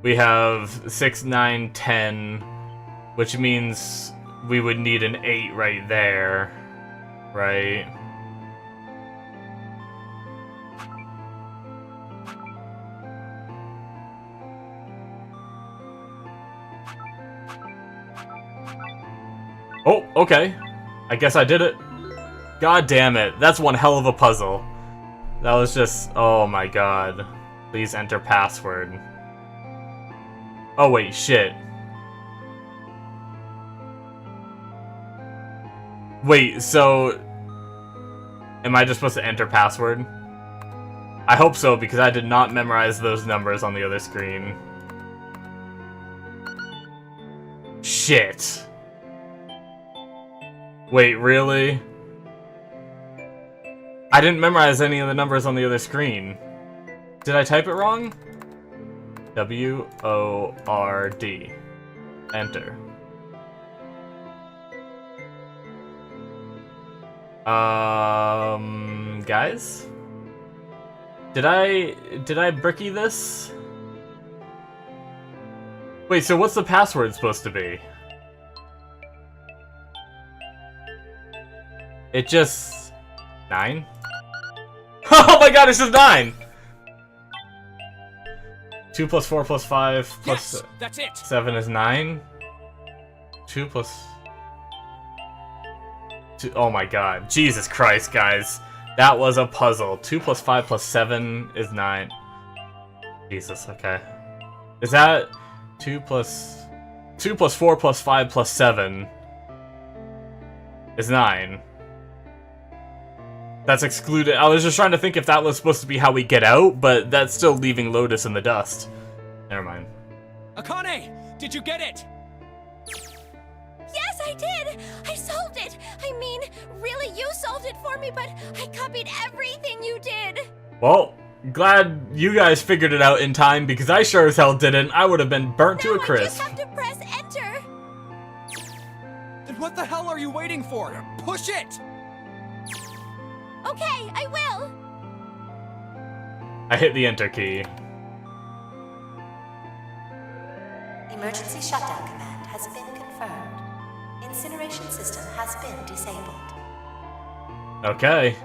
we have 6, 9, 10, which means we would need an 8 right there, right? Oh, okay. I guess I did it. God damn it. That's one hell of a puzzle. That was just... oh my god. Please enter password. Oh wait, shit. Wait, so... am I just supposed to enter password? I hope so, because I did not memorize those numbers on the other screen. Shit. Wait, really? I didn't memorize any of the numbers on the other screen. Did I type it wrong? W-O-R-D. Enter. Guys? Did I bricky this? Wait, so what's the password supposed to be? It just... 9? Oh my god, it's just 9! 2 plus 4 plus 5 plus Yes, that's it. 7 is 9? 2 plus... 2... oh my god. Jesus Christ, guys. That was a puzzle. 2 plus 5 plus 7 is 9. Jesus, okay. Is that... 2 plus 4 plus 5 plus 7 is 9. That's excluded. I was just trying to think if that was supposed to be how we get out, but that's still leaving Lotus in the dust. Never mind. Akane, did you get it? Yes, Yes, I did! I solved it! I mean, really, you solved it for me, but I copied everything you did! Well, glad you guys figured it out in time, because I sure as hell didn't. I would have been burnt to a I crisp. just have to press enter! Then what the hell are you waiting for? Push it! Okay, I will! I hit the enter key. Emergency shutdown command has been confirmed. Incineration system has been disabled. Okay.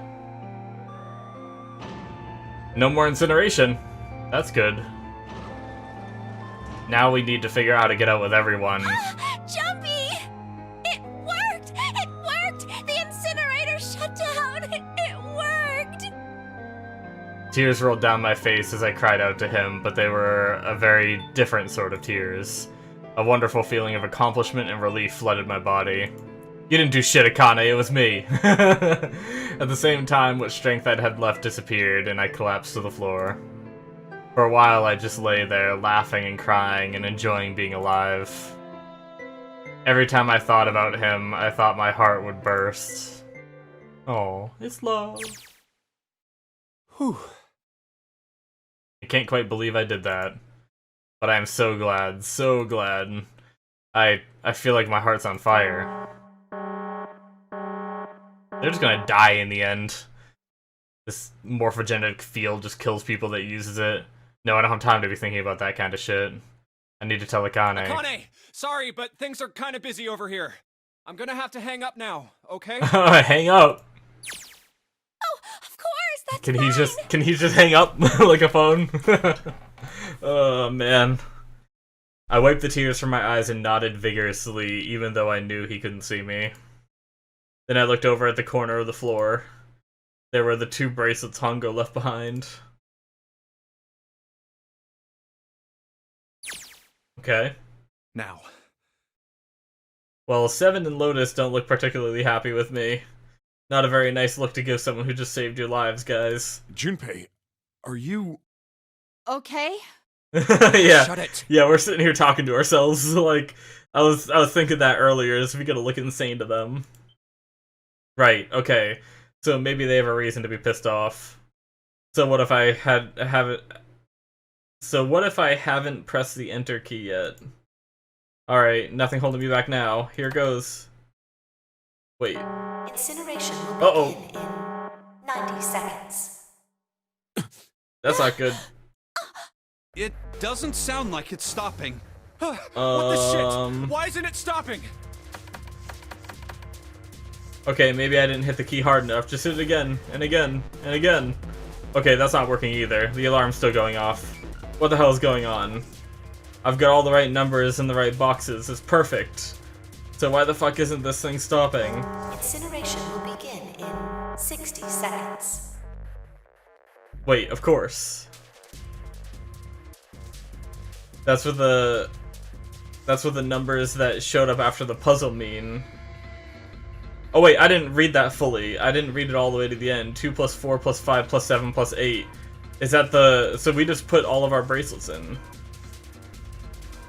No more incineration. That's good. Now we need to figure out how to get out with everyone. Jumpy! It worked! It worked! The incinerator shut down! It worked! Tears rolled down my face as I cried out to him, but they were a very different sort of tears. A wonderful feeling of accomplishment and relief flooded my body. You didn't do shit, Akane, it was me. At the same time, what strength I had left disappeared, and I collapsed to the floor. For a while, I just lay there, laughing and crying and enjoying being alive. Every time I thought about him, I thought my heart would burst. Oh, it's love. Whew. I can't quite believe I did that. But I am so glad, so glad. I feel like my heart's on fire. They're just gonna die in the end. This morphogenic field just kills people that uses it. No, I don't have time to be thinking about that kind of shit. I need to tell Akane. Akane! Sorry, but things are kind of busy over here. I'm gonna have to hang up now, okay? Hang up. Oh, of course, that's Can he just hang up like a phone? Oh man. I wiped the tears from my eyes and nodded vigorously, even though I knew he couldn't see me. Then I looked over at the corner of the floor. There were the 2 bracelets Hongo left behind. Okay. Now. Well, Seven and Lotus don't look particularly happy with me. Not a very nice look to give someone who just saved your lives, guys. Junpei, are you... Okay. Yeah. Shut it. Yeah, we're sitting here talking to ourselves. Like, I was thinking that earlier, is we gotta look insane to them. Right, okay. So maybe they have a reason to be pissed off. So what if I haven't pressed the enter key yet? Alright, nothing holding me back now. Here goes. Wait. Incineration will begin in 90 seconds. That's not good. It doesn't sound like it's stopping. What the shit? Why isn't it stopping? Okay, maybe I didn't hit the key hard enough. Just hit it again, and again, and again. Okay, that's not working either. The alarm's still going off. What the hell is going on? I've got all the right numbers in the right boxes. It's perfect. So why the fuck isn't this thing stopping? Incineration will begin in 60 seconds. Wait, of course. That's what the numbers that showed up after the puzzle mean. Oh wait, I didn't read that fully. I didn't read it all the way to the end. 2 plus 4 plus 5 plus 7 plus 8. Is that the... So we just put all of our bracelets in.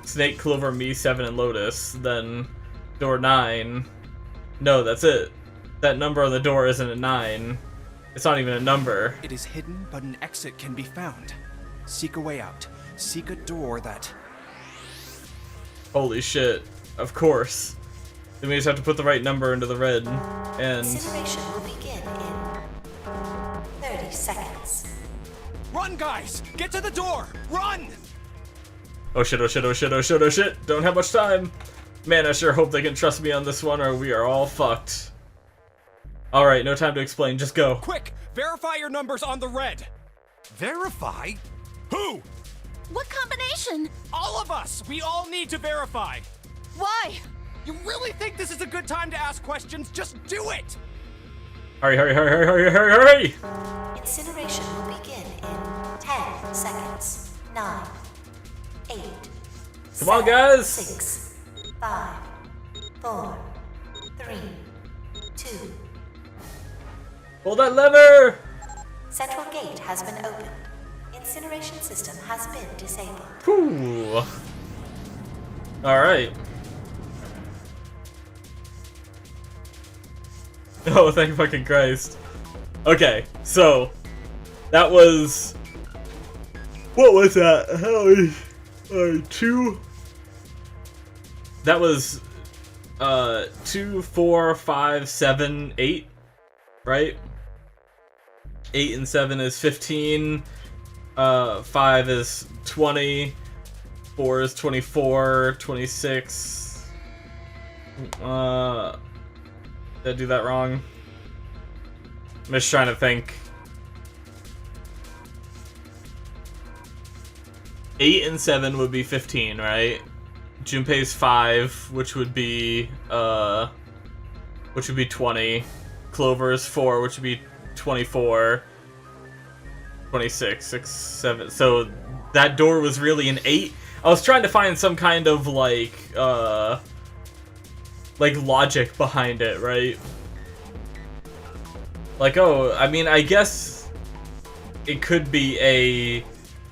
Snake, Clover, me, 7, and Lotus. Then door 9. No, that's it. That number on the door isn't a 9. It's not even a number. It is hidden, but an exit can be found. Seek a way out. Seek a door that... Holy shit. Of course. Then we just have to put the right number into the red. And... Incineration will begin in 30 seconds. Run, guys! Get to the door! Run! Oh shit, oh shit, oh shit, oh shit, oh shit. Don't have much time. Man, I sure hope they can trust me on this one or we are all fucked. Alright, no time to explain, just go. Quick! Verify your numbers on the red! Verify? Who? What combination? All of us! We all need to verify! Why? You really think this is a good time to ask questions? Just do it! Hurry, hurry, hurry, hurry, hurry, hurry, hurry! Incineration will begin in 10 seconds. 9, 8, Come on, guys! 6, 5, 4, 3, 2. Pull that lever! Central gate has been opened. Incineration system has been disabled. Whew. Alright. Oh, thank fucking Christ. Okay, so that was what was that? Two. That was 2, 4, 5, 7, 8, right? 8 and 7 is 15. 5 is 20. 4 is 24. 26. Did I do that wrong? I'm just trying to think. 8 and 7 would be 15, right? Junpei's 5, which would be 20. Clover's 4, which would be 24. 26, 6, 7. So that door was really an 8. I was trying to find some kind of like logic behind it, right? Like, oh, I mean, I guess it could be a...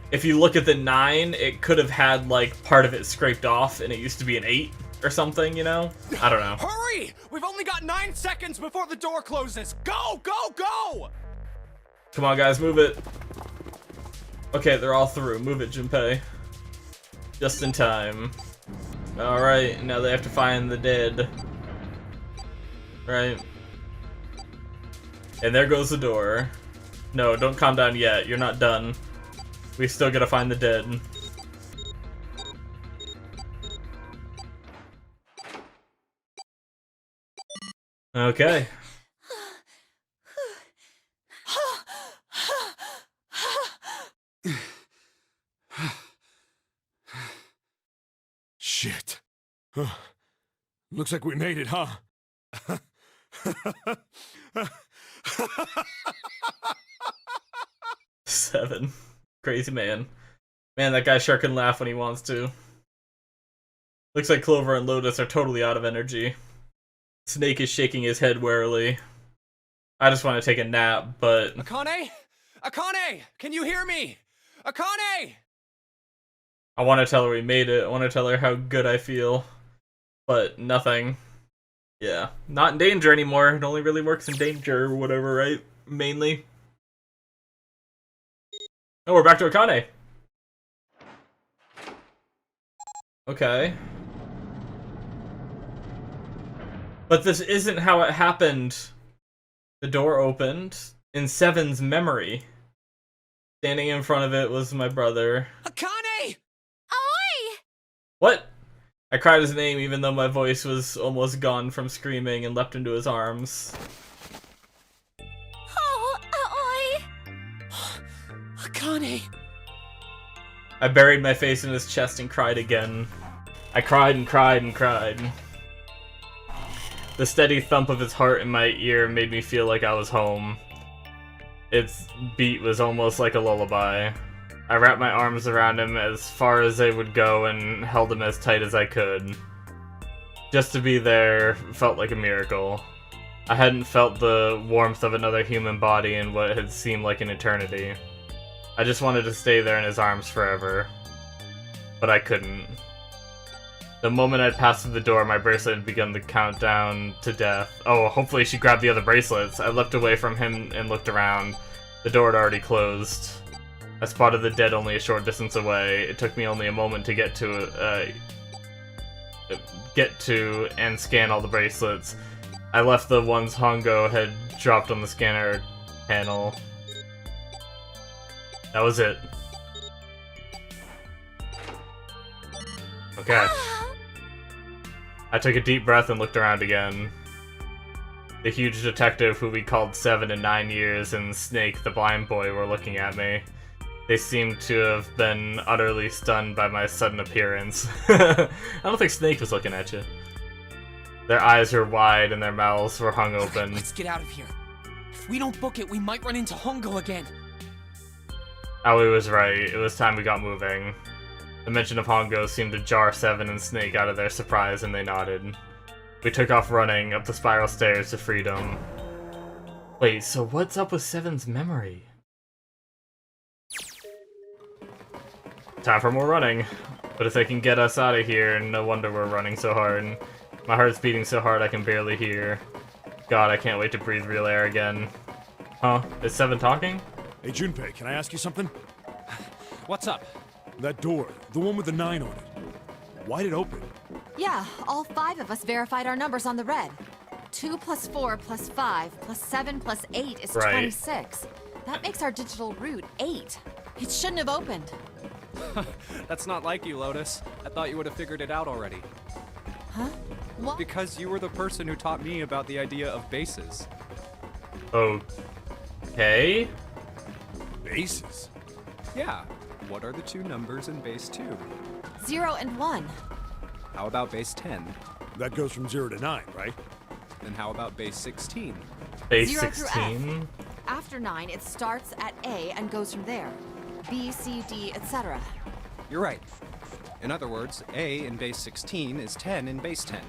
If you look at the 9, it could have had, like, part of it scraped off, and it used to be an 8 or something, you know? I don't know. Hurry! We've only got 9 seconds before the door closes. Go, go, go! Come on, guys, move it. Okay, they're all through. Move it, Junpei. Just in time. Alright, now they have to find the dead. Right. And there goes the door. No, don't calm down yet. You're not done. We still gotta find the dead. Okay. Shit. Looks like we made it, huh? 7. Crazy man. Man, that guy sure can laugh when he wants to. Looks like Clover and Lotus are totally out of energy. Snake is shaking his head warily. I just want to take a nap, but... Akane? Akane! Can you hear me? Akane! I want to tell her we made it. I want to tell her how good I feel. But nothing. Yeah. Not in danger anymore. It only really works in danger or whatever, right? Mainly. Oh, we're back to Akane. Okay. But this isn't how it happened. The door opened in 7's memory. Standing in front of it was my brother. Akane! Oi! What? I cried his name even though my voice was almost gone from screaming and leapt into his arms. Oh, oi! Akane! I buried my face in his chest and cried again. I cried and cried and cried. The steady thump of his heart in my ear made me feel like I was home. Its beat was almost like a lullaby. I wrapped my arms around him as far as they would go and held him as tight as I could. Just to be there felt like a miracle. I hadn't felt the warmth of another human body in what had seemed like an eternity. I just wanted to stay there in his arms forever. But I couldn't. The moment I'd passed through the door, my bracelet had begun the countdown to death. Oh, hopefully she grabbed the other bracelets. I leapt away from him and looked around. The door had already closed. I spotted the dead only a short distance away. It took me only a moment to get to and scan all the bracelets. I left the ones Hongo had dropped on the scanner panel. That was it. Okay. I took a deep breath and looked around again. The huge detective who we called 7 and 9 years and Snake, the blind boy, were looking at me. They seemed to have been utterly stunned by my sudden appearance. I don't think Snake was looking at you. Their eyes were wide and their mouths were hung open. Let's get out of here. If we don't book it, we might run into Hongo again. Aoi was right. It was time we got moving. The mention of Hongo seemed to jar 7 and Snake out of their surprise, and they nodded. We took off running up the spiral stairs to freedom. Wait, so what's up with 7's memory? Time for more running. But if they can get us out of here, no wonder we're running so hard. My heart's beating so hard I can barely hear. God, I can't wait to breathe real air again. Huh? Is 7 talking? Hey, Junpei, can I ask you something? What's up? That door, the one with the 9 on it. Why'd it open? Yeah, all 5 of us verified our numbers on the red. 2 plus 4 plus 5 plus 7 plus 8 is Right. 26. That makes our digital root 8. It shouldn't have opened. That's not like you, Lotus. I thought you would have figured it out already. Huh? What? Because you were the person who taught me about the idea of bases. Okay. Bases. Yeah. What are the 2 numbers in base 2? 0 and 1. How about base 10? That goes from 0 to 9, right? Then how about base 16? Base 0 through F. 16. After 9, it starts at A and goes from there. B, C, D, etc. You're right. In other words, A in base 16 is 10 in base 10.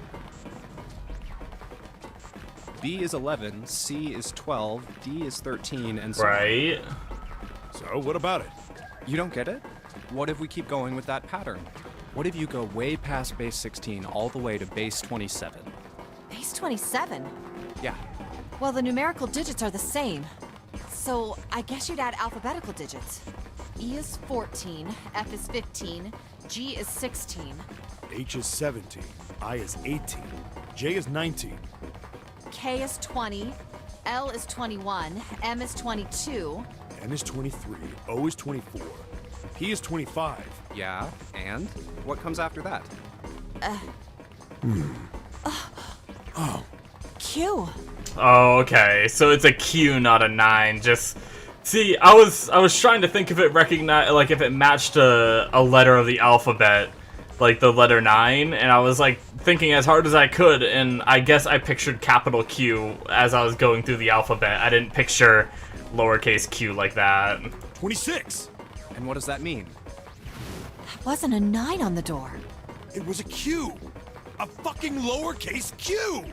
B is 11, C is 12, D is 13, and so on. Right. So, what about it? You don't get it? What if we keep going with that pattern? What if you go way past base 16 all the way to base 27? Base 27? Yeah. Well, the numerical digits are the same. So, I guess you'd add alphabetical digits. E is 14, F is 15, G is 16, H is 17, I is 18, J is 19. K is 20, L is 21, M is 22, N is 23, O is 24, P is 25. Yeah, and? What comes after that? Q. Oh, okay. So it's a Q, not a 9. Just see, I was trying to think if it recognized, like, if it matched a letter of the alphabet, like the letter 9, and I was like thinking as hard as I could, and I guess I pictured capital Q as I was going through the alphabet. I didn't picture lowercase q like that. 26! And what does that mean? That wasn't a 9 on the door. It was a Q! A fucking lowercase Q!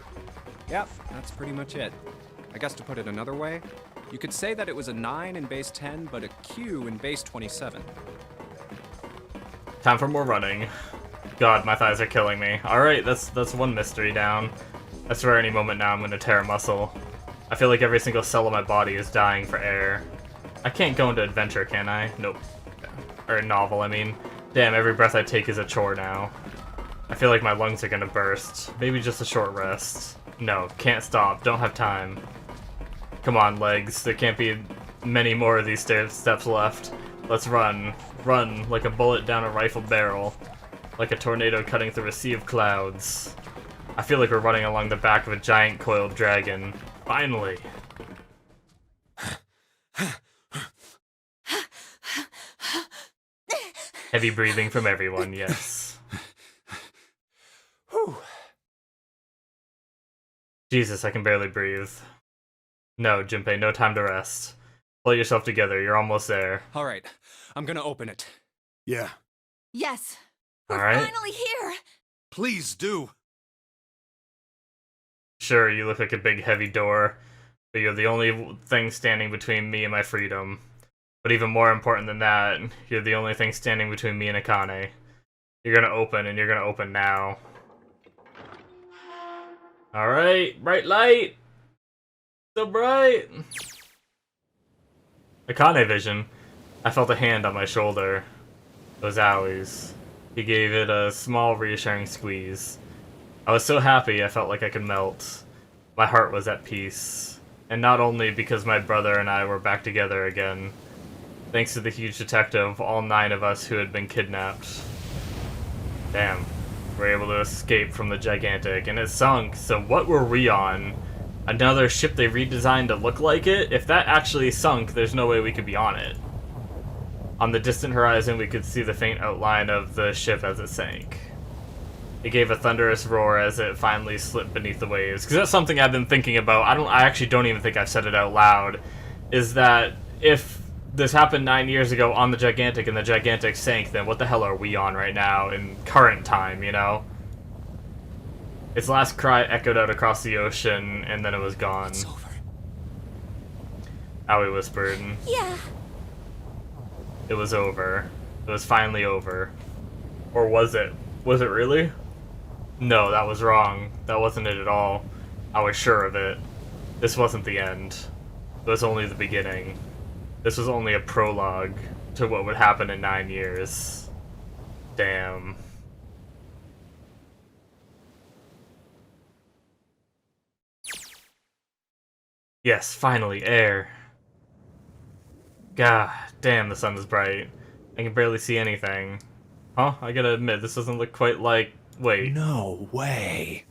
Yep, that's pretty much it. I guess to put it another way, you could say that it was a 9 in base 10, but a Q in base 27. Time for more running. God, my thighs are killing me. Alright, that's one mystery down. I swear any moment now I'm gonna tear a muscle. I feel like every single cell of my body is dying for air. I can't go into adventure, can I? Nope. Or novel, I mean. Damn, every breath I take is a chore now. I feel like my lungs are gonna burst. Maybe just a short rest. No, can't stop. Don't have time. Come on, legs. There can't be many more of these steps left. Let's run. Run like a bullet down a rifle barrel. Like a tornado cutting through a sea of clouds. I feel like we're running along the back of a giant coiled dragon. Finally. Heavy breathing from everyone, yes. Whew. Jesus, I can barely breathe. No, Junpei, no time to rest. Pull yourself together, you're almost there. Alright, I'm gonna open it. Yeah. Yes. All We're right. finally here. Please do. Sure, you look like a big heavy door, but you're the only thing standing between me and my freedom. But even more important than that, you're the only thing standing between me and Akane. You're gonna open, and you're gonna open now. Alright, bright light! So bright! Akane vision. I felt a hand on my shoulder. It was Aui's. He gave it a small, reassuring squeeze. I was so happy I felt like I could melt. My heart was at peace. And not only because my brother and I were back together again. Thanks to the huge detective, all 9 of us who had been kidnapped. Damn. We were able to escape from the gigantic, and it sunk, so what were we on? Another ship they redesigned to look like it? If that actually sunk, there's no way we could be on it. On the distant horizon, we could see the faint outline of the ship as it sank. It gave a thunderous roar as it finally slipped beneath the waves. Because that's something I've been thinking about. I actually don't even think I've said it out loud. Is that if this happened 9 years ago on the Gigantic and the Gigantic sank, then what the hell are we on right now in current time, you know? Its last cry echoed out across the ocean, and then it was gone. It's over. Aoi whispered. Yeah. It was over. It was finally over. Or was it? Was it really? No, that was wrong. That wasn't it at all. I was sure of it. This wasn't the end. It was only the beginning. This was only a prologue to what would happen in 9 years. Damn. Yes, finally, air. God damn, the sun is bright. I can barely see anything. Huh? I gotta admit, this doesn't look quite like... Wait. No way.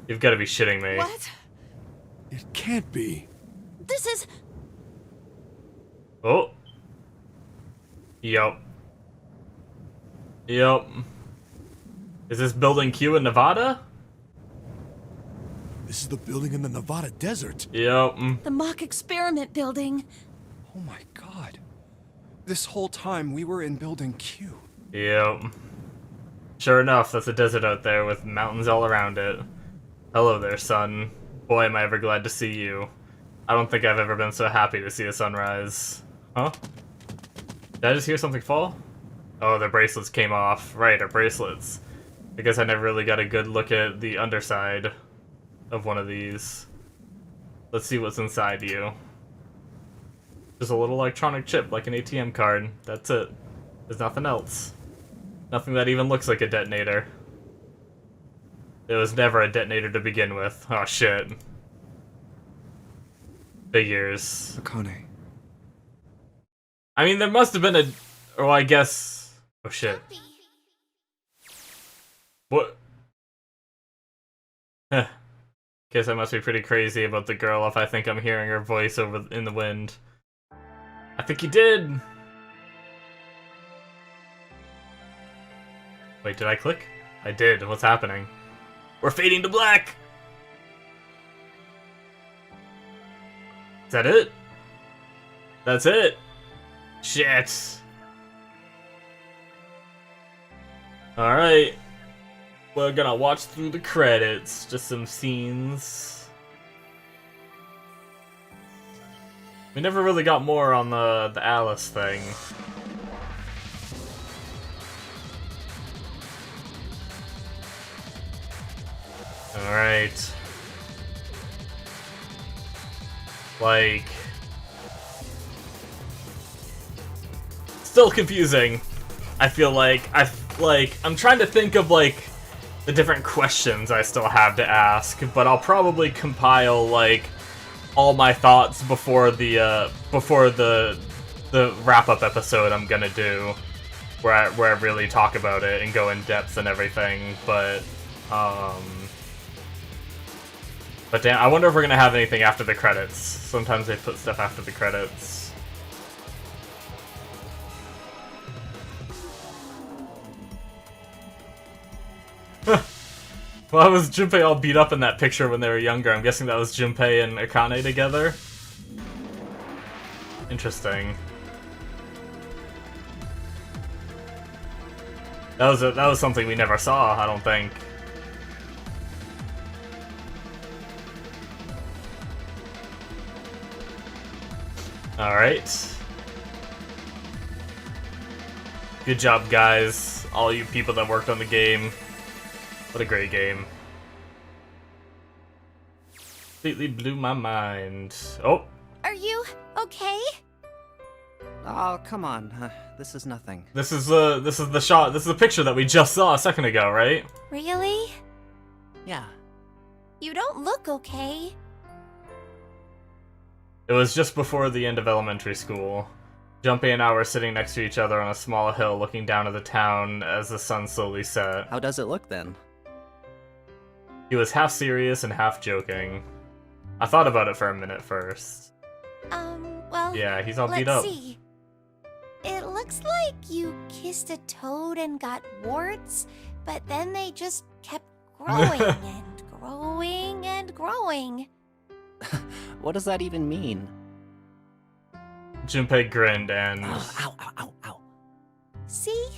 You've gotta be shitting me. What? It can't be. This is... Oh. Yup. Yup. Is this building Q in Nevada? This is the building in the Nevada desert. Yup. the mock experiment building. Oh my god. This whole time we were in Building Q. Yep. Sure enough, that's a desert out there with mountains all around it. Hello there, sun. Boy, am I ever glad to see you. I don't think I've ever been so happy to see a sunrise. Huh? Did I just hear something fall? Oh, their bracelets came off. Right, our bracelets. I guess I never really got a good look at the underside of one of these. Let's see what's inside you. Just a little electronic chip, like an ATM card. That's it. There's nothing else. Nothing that even looks like a detonator. It was never a detonator to begin with. Oh shit. Figures. Akane. I mean, there must have been a... Oh, I guess... Oh shit. What? Huh. Guess I must be pretty crazy about the girl if I think I'm hearing her voice over in the wind. I think you did! Wait, did I click? I did. What's happening? We're fading to black! Is that it? That's it! Shit! Alright. We're gonna watch through the credits. Just some scenes. We never really got more on the Alice thing. Alright. Like... Still confusing. I feel like I'm trying to think of like the different questions I still have to ask, but I'll probably compile like all my thoughts before the wrap-up episode I'm gonna do, where I really talk about it and go in depth and everything. But damn, I wonder if we're gonna have anything after the credits. Sometimes they put stuff after the credits. Why was Junpei all beat up in that picture when they were younger? I'm guessing that was Junpei and Akane together. Interesting. That was something we never saw, I don't think. Alright. Good job, guys. All you people that worked on the game. What a great game. Completely blew my mind. Oh! Are you okay? Oh, come on. This is nothing. This is the shot, this is the picture that we just saw a second ago, right? Really? Yeah. You don't look okay. It was just before the end of elementary school. Junpei and I were sitting next to each other on a small hill looking down at the town as the sun slowly set. How does it look then? He was half serious and half joking. I thought about it for a minute first. Well... Yeah, he's all beat up. Let's see. It looks like you kissed a toad and got warts, but then they just kept growing and growing and growing. What does that even mean? Junpei grinned and... Ow, ow, ow, ow. See?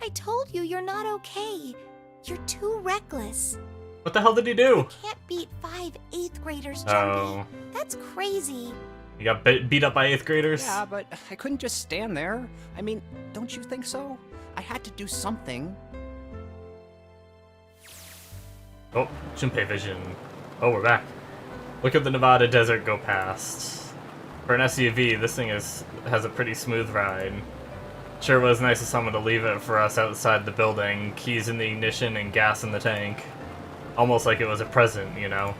I told you you're not okay. You're too reckless. What the hell did he do? Can't beat 5 8th graders, Oh. Jumpy. That's crazy. You got beat up by 8th graders? Yeah, but I couldn't just stand there. I mean, don't you think so? I had to do something. Oh, Junpei vision. Oh, we're back. Look at the Nevada desert go past. For an SUV, this thing has a pretty smooth ride. Sure was nice of someone to leave it for us outside the building, keys in the ignition and gas in the tank. Almost like it was a present, you know?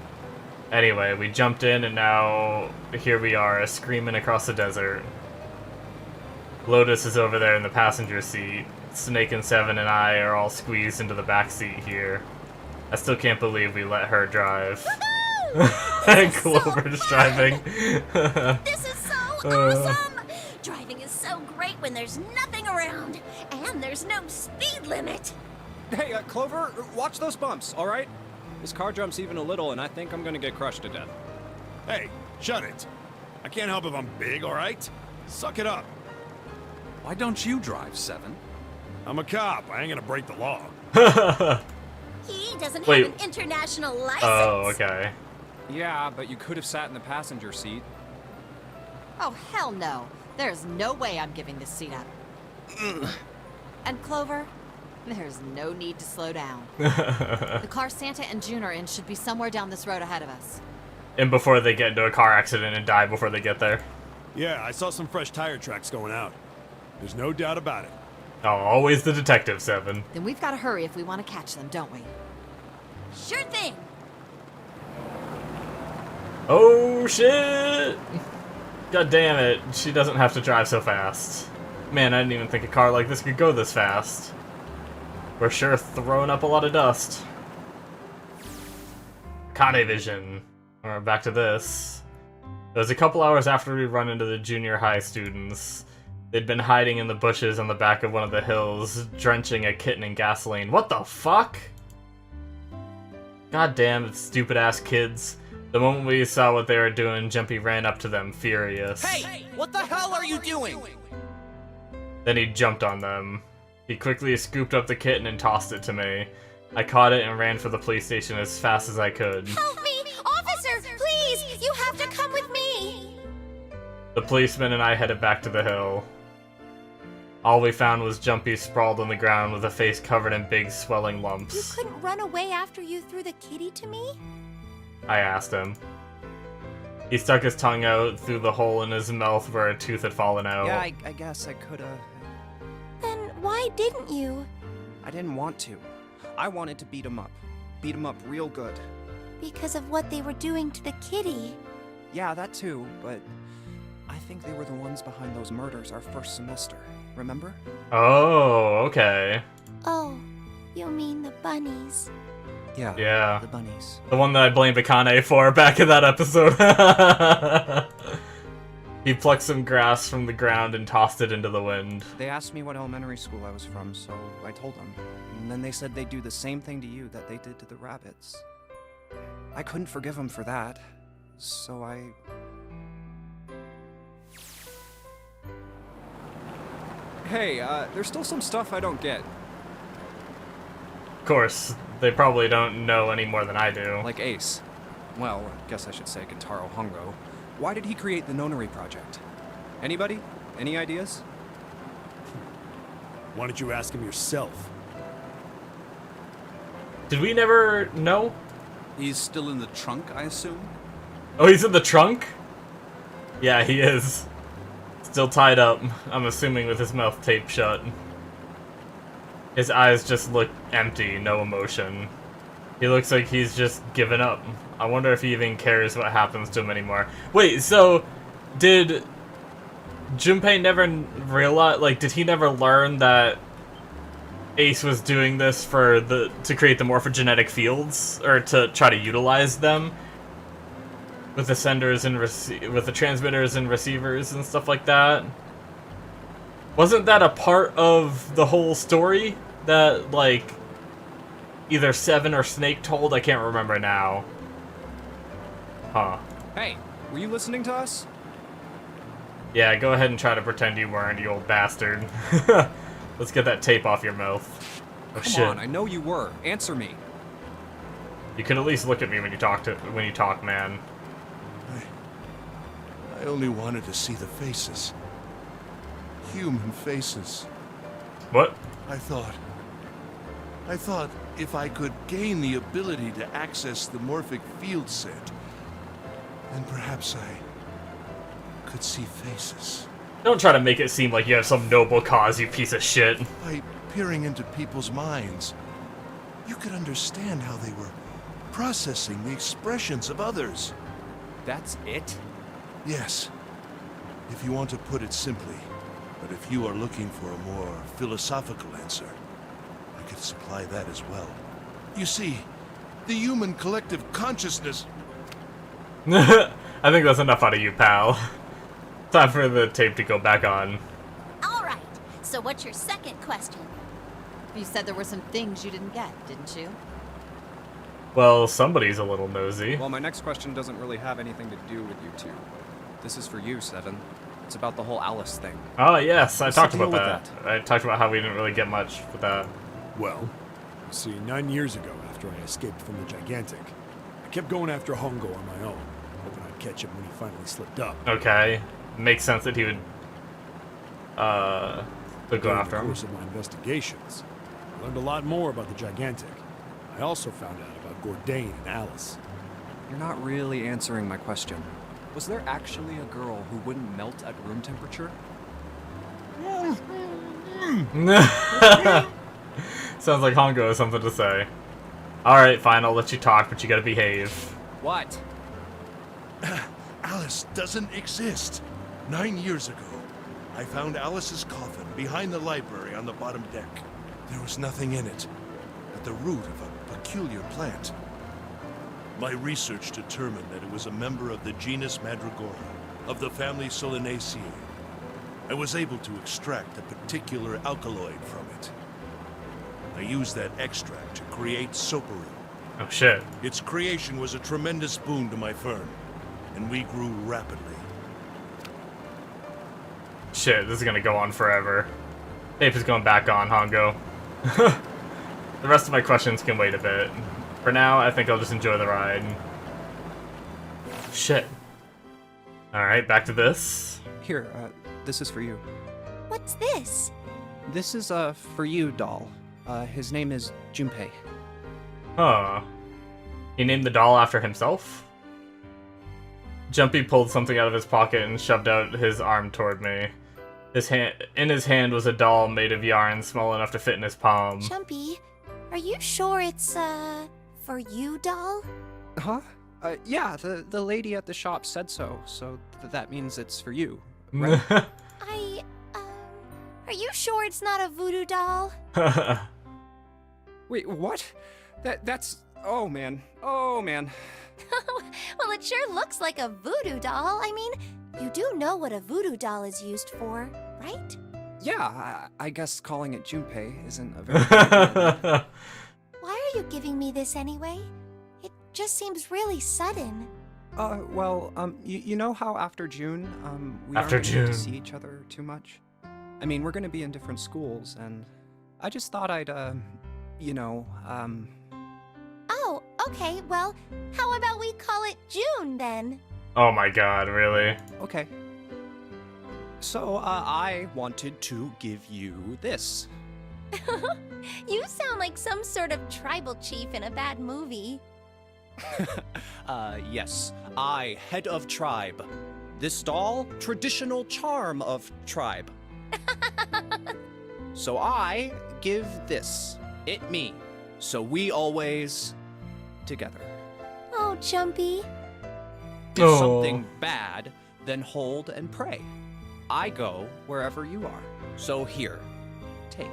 Anyway, we jumped in and now here we are, screaming across the desert. Lotus is over there in the passenger seat. Snake and Seven and I are all squeezed into the back seat here. I still can't believe we let her drive. And Clover's driving. This is so awesome! Driving is so great when there's nothing around, and there's no speed limit. Hey, Clover, watch those bumps, all right? This car jumps even a little, and I think I'm gonna get crushed to death. Hey, shut it. I can't help if I'm big, all right? Suck it up. Why don't you drive, Seven? I'm a cop. I ain't gonna break the law. He doesn't Wait. have an international license. Oh, okay. Yeah, but you could have sat in the passenger seat. Oh, hell no. There's no way I'm giving this seat up. And Clover, there's no need to slow down. The car Santa and June are in should be somewhere down this road ahead of us. And before they get into a car accident and die before they get there. Yeah, I saw some fresh tire tracks going out. There's no doubt about it. Oh, always the detective, Seven. Then we've got to hurry if we want to catch them, don't we? Sure thing. Oh, shit! God damn it, she doesn't have to drive so fast. Man, I didn't even think a car like this could go this fast. We're sure throwing up a lot of dust. Kane Vision. Alright, back to this. It was a couple hours after we run into the junior high students. They'd been hiding in the bushes on the back of one of the hills, drenching a kitten in gasoline. What the fuck? God damn it, stupid ass kids. The moment we saw what they were doing, Jumpy ran up to them, furious. Hey, what the hell are you doing? Then he jumped on them. He quickly scooped up the kitten and tossed it to me. I caught it and ran for the police station as fast as I could. Help me! Officer, please! You have to come with me! The policeman and I headed back to the hill. All we found was Jumpy sprawled on the ground with a face covered in big swelling You lumps. couldn't run away after you threw the kitty to me? I asked him. He stuck his tongue out through the hole in his mouth where a tooth had fallen out. Yeah, I guess I could've. Then why didn't you? I didn't want to. I wanted to beat him up. Beat him up real good. Because of what they were doing to the kitty. Yeah, that too, but I think they were the ones behind those murders our first semester. Remember? Oh, okay. Oh, you mean the bunnies. Yeah. Yeah. The bunnies. The one that I blamed Akane for back in that episode. He plucked some grass from the ground and tossed it into the wind. They asked me what elementary school I was from, so I told them. And then they said they'd do the same thing to you that they did to the rabbits. I couldn't forgive them for that, so I... Hey, there's still some stuff I don't get. Of course, they probably don't know any more than I do. Like Ace. Well, I guess I should say Gentaro Hongo. Why did he create the Nonary Project? Anybody? Any ideas? Why don't you ask him yourself? Did we never know? He's still in the trunk, I assume? Oh, he's in the trunk? Yeah, he is. Still tied up, I'm assuming with his mouth taped shut. His eyes just look empty, no emotion. He looks like he's just given up. I wonder if he even cares what happens to him anymore. Wait, so did Junpei never realize, like, did he never learn that Ace was doing this for to create the morphogenetic fields, or to try to utilize them with the senders and with the transmitters and receivers and stuff like that? Wasn't that a part of the whole story that, like, either Seven or Snake told? I can't remember now. Huh. Hey, were you listening to us? Yeah, go ahead and try to pretend you weren't, you old bastard. Let's get that tape off your mouth. Oh, Come shit. on, I know you were. Answer me. You can at least look at me when you talk, man. I only wanted to see the faces. Human faces. What? I thought if I could gain the ability to access the morphic field set, then perhaps I could see faces. Don't try to make it seem like you have some noble cause, you piece of shit. By peering into people's minds, you could understand how they were processing the expressions of others. That's it? Yes, if you want to put it simply. But if you are looking for a more philosophical answer, I could supply that as well. You see, the human collective consciousness... I think that's enough out of you, pal. Time for the tape to go back on. All right. So what's your second question? You said there were some things you didn't get, didn't you? Well, somebody's a little nosy. Well, my next question doesn't really have anything to do with you two. This is for you, Seven. It's about the whole Alice thing. Oh, yes, I What's the talked deal about with that. I talked about how we didn't really get much with that. Well, you see, 9 years ago, after I escaped from the Gigantic, I kept going after Hongo on my own, hoping I'd catch him when he finally slipped up. Okay. Makes sense that he would, go During after the him. course of my investigations, I learned a lot more about the Gigantic. I also found out about Gordain and Alice. You're not really answering my question. Was there actually a girl who wouldn't melt at room temperature? Sounds like Hongo has something to say. Alright, fine, I'll let you talk, but you gotta behave. What? Alice doesn't exist. 9 years ago, I found Alice's coffin behind the library on the bottom deck. There was nothing in it but the root of a peculiar plant. My research determined that it was a member of the genus Mandragora, of the family Solanaceae. I was able to extract a particular alkaloid from it. I used that extract to create Soparu. Oh shit. Its creation was a tremendous boon to my firm, and we grew rapidly. Shit, this is gonna go on forever. Tape is going back on, Hongo. The rest of my questions can wait a bit. For now, I think I'll just enjoy the ride. Shit. Alright, back to this. Here, this is for you. What's this? This is, for you, doll. His name is Junpei. Huh. He named the doll after himself? Jumpy pulled something out of his pocket and shoved out his arm toward me. In his hand was a doll made of yarn small enough to fit in his palm. Jumpy, are you sure it's, for you, doll? Huh? Yeah, the lady at the shop said so, that means it's for you, right? Are you sure it's not a voodoo doll? Wait, what? That's... Oh, man. Oh, man. Well, it sure looks like a voodoo doll. I mean, you do know what a voodoo doll is used for, right? Yeah, I guess calling it Junpei isn't a very good idea. Why are you giving me this anyway? It just seems really sudden. Well, you know how after June, we After aren't able to June. see each other too much? I mean, we're gonna be in different schools, and I just thought I'd, Oh, okay, well, how about we call it June then? Oh my god, really? Okay. So, I wanted to give you this. You sound like some sort of tribal chief in a bad movie. Yes. I, head of tribe. This doll, traditional charm of tribe. So I give this. It me. So we always together. Oh, Jumpy. If Oh. something bad, then hold and pray. I go wherever you are. So here, take.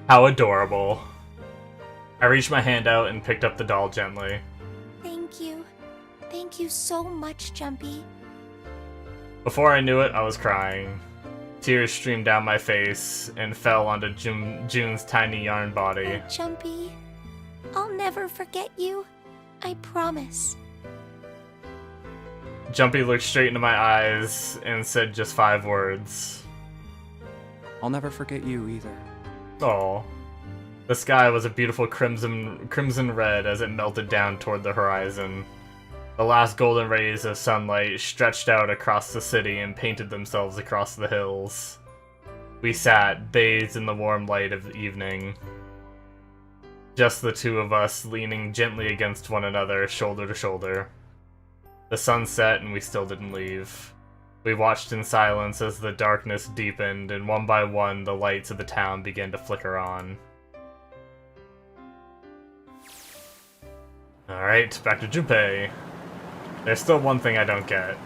How adorable. I reached my hand out and picked up the doll gently. Thank you. Thank you so much, Jumpy. Before I knew it, I was crying. Tears streamed down my face and fell onto June's tiny yarn body. Oh, Jumpy. I'll never forget you. I promise. Jumpy looked straight into my eyes and said just 5 words. I'll never forget you either. Oh. The sky was a beautiful crimson red as it melted down toward the horizon. The last golden rays of sunlight stretched out across the city and painted themselves across the hills. We sat, bathed in the warm light of the evening. Just the two of us, leaning gently against one another, shoulder to shoulder. The sun set and we still didn't leave. We watched in silence as the darkness deepened, and one by one the lights of the town began to flicker on. Alright, back to Junpei. There's still one thing I don't get.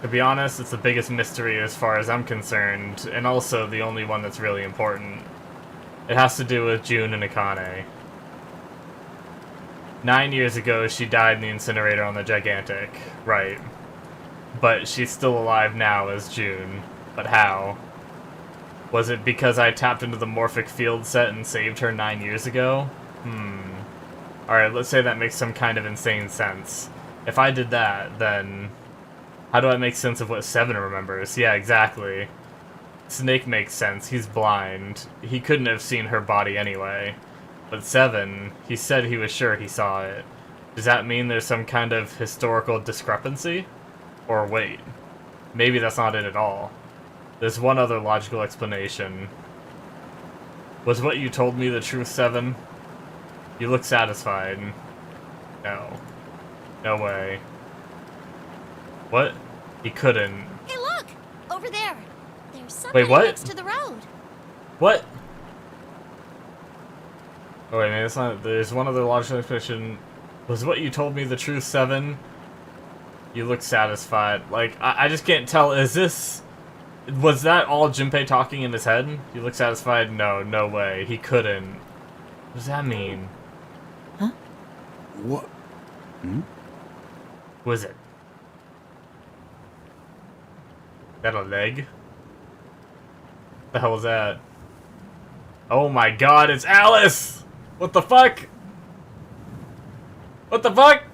To be honest, it's the biggest mystery as far as I'm concerned, and also the only one that's really important. It has to do with June and Akane. 9 years ago, she died in the incinerator on the Gigantic. Right. But she's still alive now as June. But how? Was it because I tapped into the morphic field set and saved her 9 years ago? Alright, let's say that makes some kind of insane sense. If I did that, then how do I make sense of what Seven remembers? Yeah, exactly. Snake makes sense. He's blind. He couldn't have seen her body anyway. But Seven, he said he was sure he saw it. Does that mean there's some kind of historical discrepancy? Or wait, maybe that's not it at all. There's one other logical explanation. Was what you told me the truth, Seven? You look satisfied. No. No way. What? He couldn't. Hey, look! Over there. There's Wait, somebody what? next to the road. What? Oh wait, man, it's not. There's one other logical explanation. Was what you told me the truth, Seven? You look satisfied. Like, I just can't tell. Is this... Was that all Junpei talking in his head? You look satisfied? No, no way. He couldn't. What does that mean? Huh? What? Was it? That a leg? The hell was that? Oh my god, it's Alice! What the fuck? What the fuck?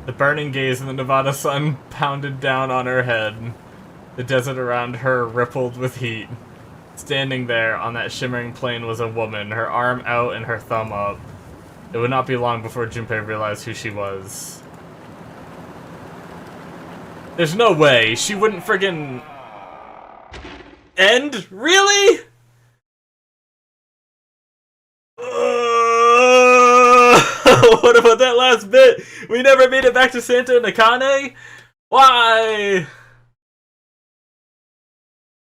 The burning gaze in the Nevada sun pounded down on her head. The desert around her rippled with heat. Standing there on that shimmering plain was a woman, her arm out and her thumb up. It would not be long before Junpei realized who she was. There's no way. She wouldn't friggin... end? Really? What about that last bit? We never made it back to Santa and Akane? Why?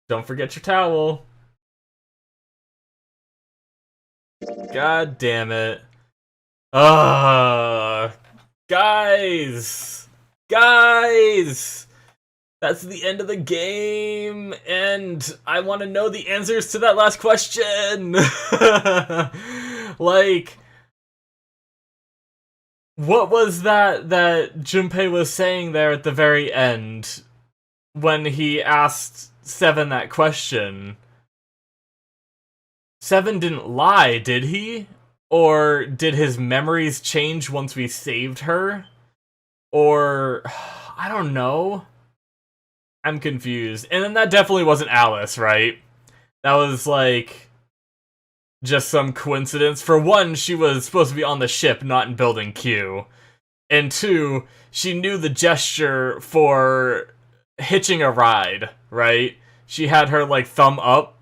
Don't forget your towel. God damn it. Guys! Guys! That's the end of the game, and I want to know the answers to that last question! Like, what was that Junpei was saying there at the very end when he asked Seven that question? Seven didn't lie, did he? Or did his memories change once we saved her? Or... I don't know. I'm confused. And then that definitely wasn't Alice, right? That was, like, just some coincidence. For one, she was supposed to be on the ship, not in Building Q. And two, she knew the gesture for hitching a ride, right? She had her, like, thumb up.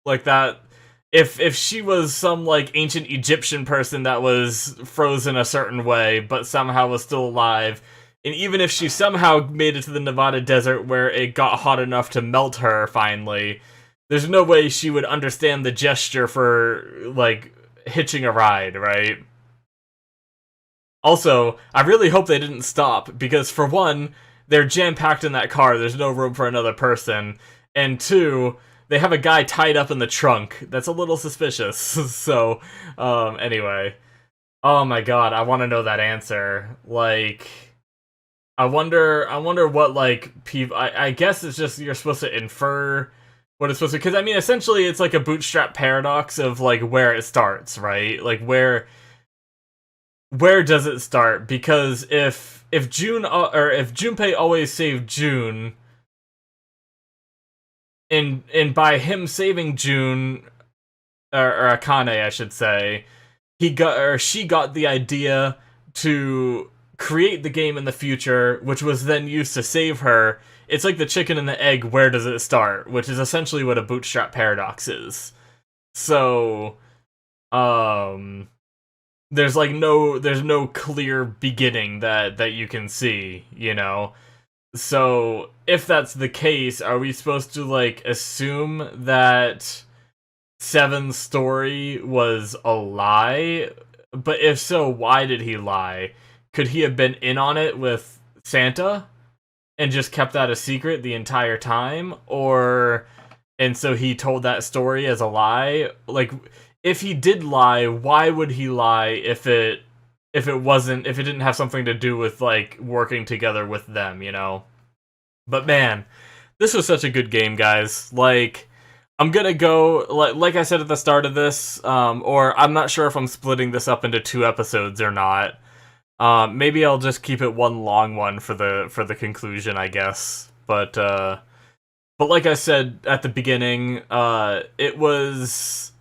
Like that. If she was some, like, ancient Egyptian person that was frozen a certain way, but somehow was still alive, and even if she somehow made it to the Nevada desert where it got hot enough to melt her, finally, there's no way she would understand the gesture for, like, hitching a ride, right? Also, I really hope they didn't stop, because for one, they're jam-packed in that car, there's no room for another person, and two, they have a guy tied up in the trunk. That's a little suspicious. So, anyway. Oh my god, I want to know that answer. Like, I wonder what, like, people... I guess it's just you're supposed to infer what it's supposed to... Because, I mean, essentially, it's like a bootstrap paradox of, like, where it starts, right? Like, where does it start? Because if Junpei always saved June... And by him saving June, or Akane, I should say, she got the idea to create the game in the future, which was then used to save her. It's like the chicken and the egg, where does it start? Which is essentially what a bootstrap paradox is. So, there's no clear beginning that you can see, you know. So if that's the case, are we supposed to like assume that Seven's story was a lie? But if so, why did he lie? Could he have been in on it with Santa and just kept that a secret the entire time? And so he told that story as a lie? Like, if he did lie, why would he lie if it didn't have something to do with like working together with them, you know? But man, this was such a good game, guys. Like, I'm gonna go, like I said at the start of this, or I'm not sure if I'm splitting this up into 2 episodes or not. Maybe I'll just keep it one long one for the conclusion, I guess. But like I said at the beginning, it was...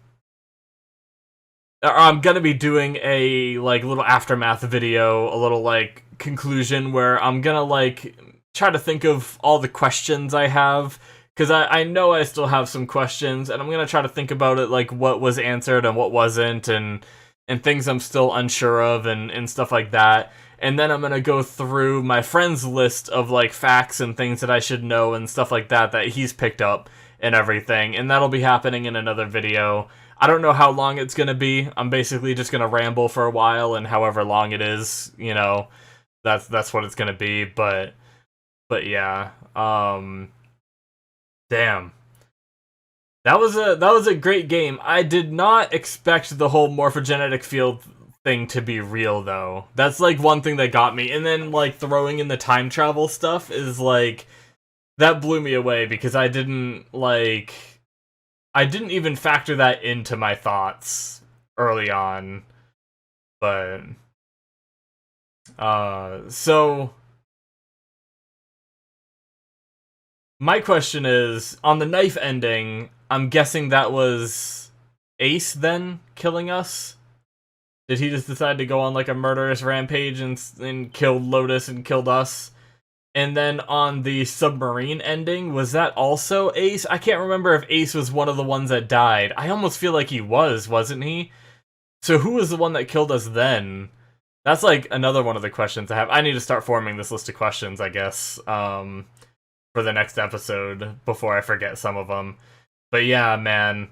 I'm gonna be doing a, like, little aftermath video, a little, like, conclusion where I'm gonna, like, try to think of all the questions I have, because I know I still have some questions, and I'm gonna try to think about it, like, what was answered and what wasn't, and things I'm still unsure of, and stuff like that. And then I'm gonna go through my friend's list of, like, facts and things that I should know and stuff like that he's picked up and everything, and that'll be happening in another video. I don't know how long it's gonna be. I'm basically just gonna ramble for a while, and however long it is, you know, that's what it's gonna be. But yeah, damn, that was a great game. I did not expect the whole morphogenetic field thing to be real, though. That's like one thing that got me. And then like throwing in the time travel stuff is like, that blew me away, because I didn't even factor that into my thoughts early on. But so my question is, on the knife ending, I'm guessing that was Ace then killing us? Did he just decide to go on like a murderous rampage and killed Lotus and killed us? And then on the submarine ending, was that also Ace? I can't remember if Ace was one of the ones that died. I almost feel like he wasn't he? So who was the one that killed us then? That's like another one of the questions I have. I need to start forming this list of questions, I guess, for the next episode before I forget some of them. But yeah, man,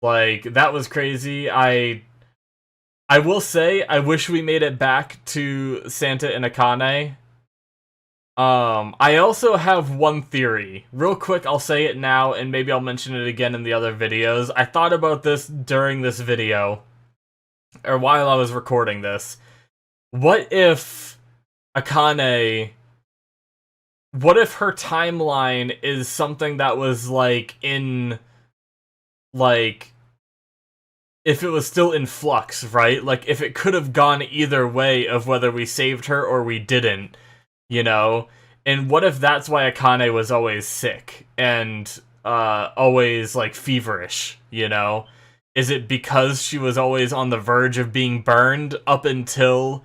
like, that was crazy. I will say, I wish we made it back to Santa and Akane. I also have one theory. Real quick, I'll say it now, and maybe I'll mention it again in the other videos. I thought about this during this video, or while I was recording this. What if Akane... What if her timeline is something that was, like, in... Like... If it was still in flux, right? Like, if it could have gone either way of whether we saved her or we didn't. You know? And what if that's why Akane was always sick and always like feverish, you know? Is it because she was always on the verge of being burned up until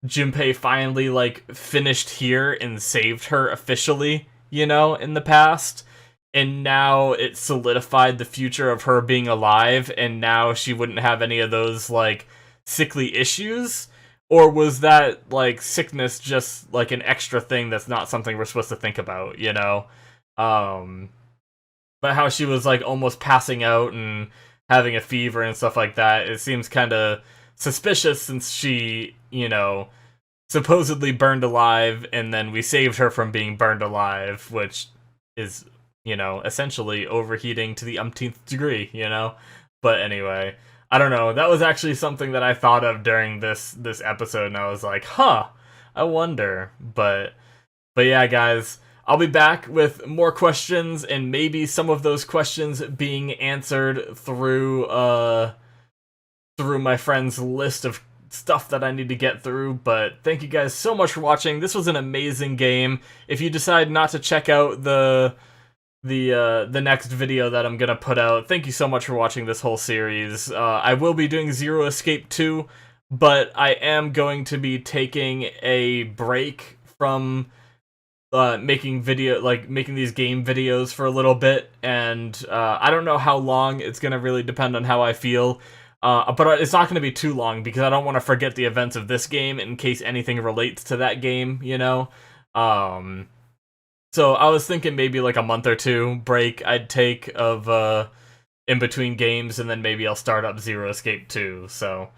Junpei finally like finished here and saved her officially, you know, in the past? And now it solidified the future of her being alive, and now she wouldn't have any of those like sickly issues? Or was that, like, sickness just, like, an extra thing that's not something we're supposed to think about, you know? But how she was, like, almost passing out and having a fever and stuff like that, it seems kind of suspicious since she, you know, supposedly burned alive, and then we saved her from being burned alive, which is, you know, essentially overheating to the umpteenth degree, you know? But anyway... I don't know, that was actually something that I thought of during this episode, and I was like, huh, I wonder. But yeah, guys, I'll be back with more questions, and maybe some of those questions being answered through my friend's list of stuff that I need to get through. But thank you guys so much for watching. This was an amazing game. If you decide not to check out the next video that I'm gonna put out, thank you so much for watching this whole series. I will be doing Zero Escape 2, but I am going to be taking a break from making these game videos for a little bit, and I don't know how long. It's gonna really depend on how I feel. But it's not going to be too long because I don't want to forget the events of this game in case anything relates to that game, you know? So I was thinking maybe like a month or two break I'd take of in between games, and then maybe I'll start up Zero Escape 2. So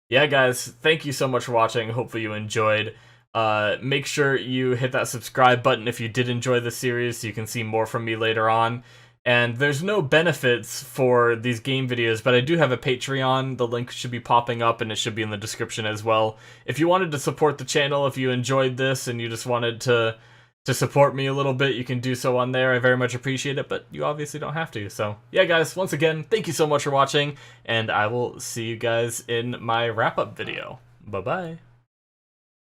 yeah, guys, thank you so much for watching. Hopefully you enjoyed. Make sure you hit that subscribe button if you did enjoy the series so you can see more from me later on. And there's no benefits for these game videos, but I do have a Patreon. The link should be popping up, and it should be in the description as well. If you wanted to support the channel, if you enjoyed this and you just wanted to support me a little bit, you can do so on there. I very much appreciate it, but you obviously don't have to. So yeah, guys, once again, thank you so much for watching, and I will see you guys in my wrap-up video. Bye-bye.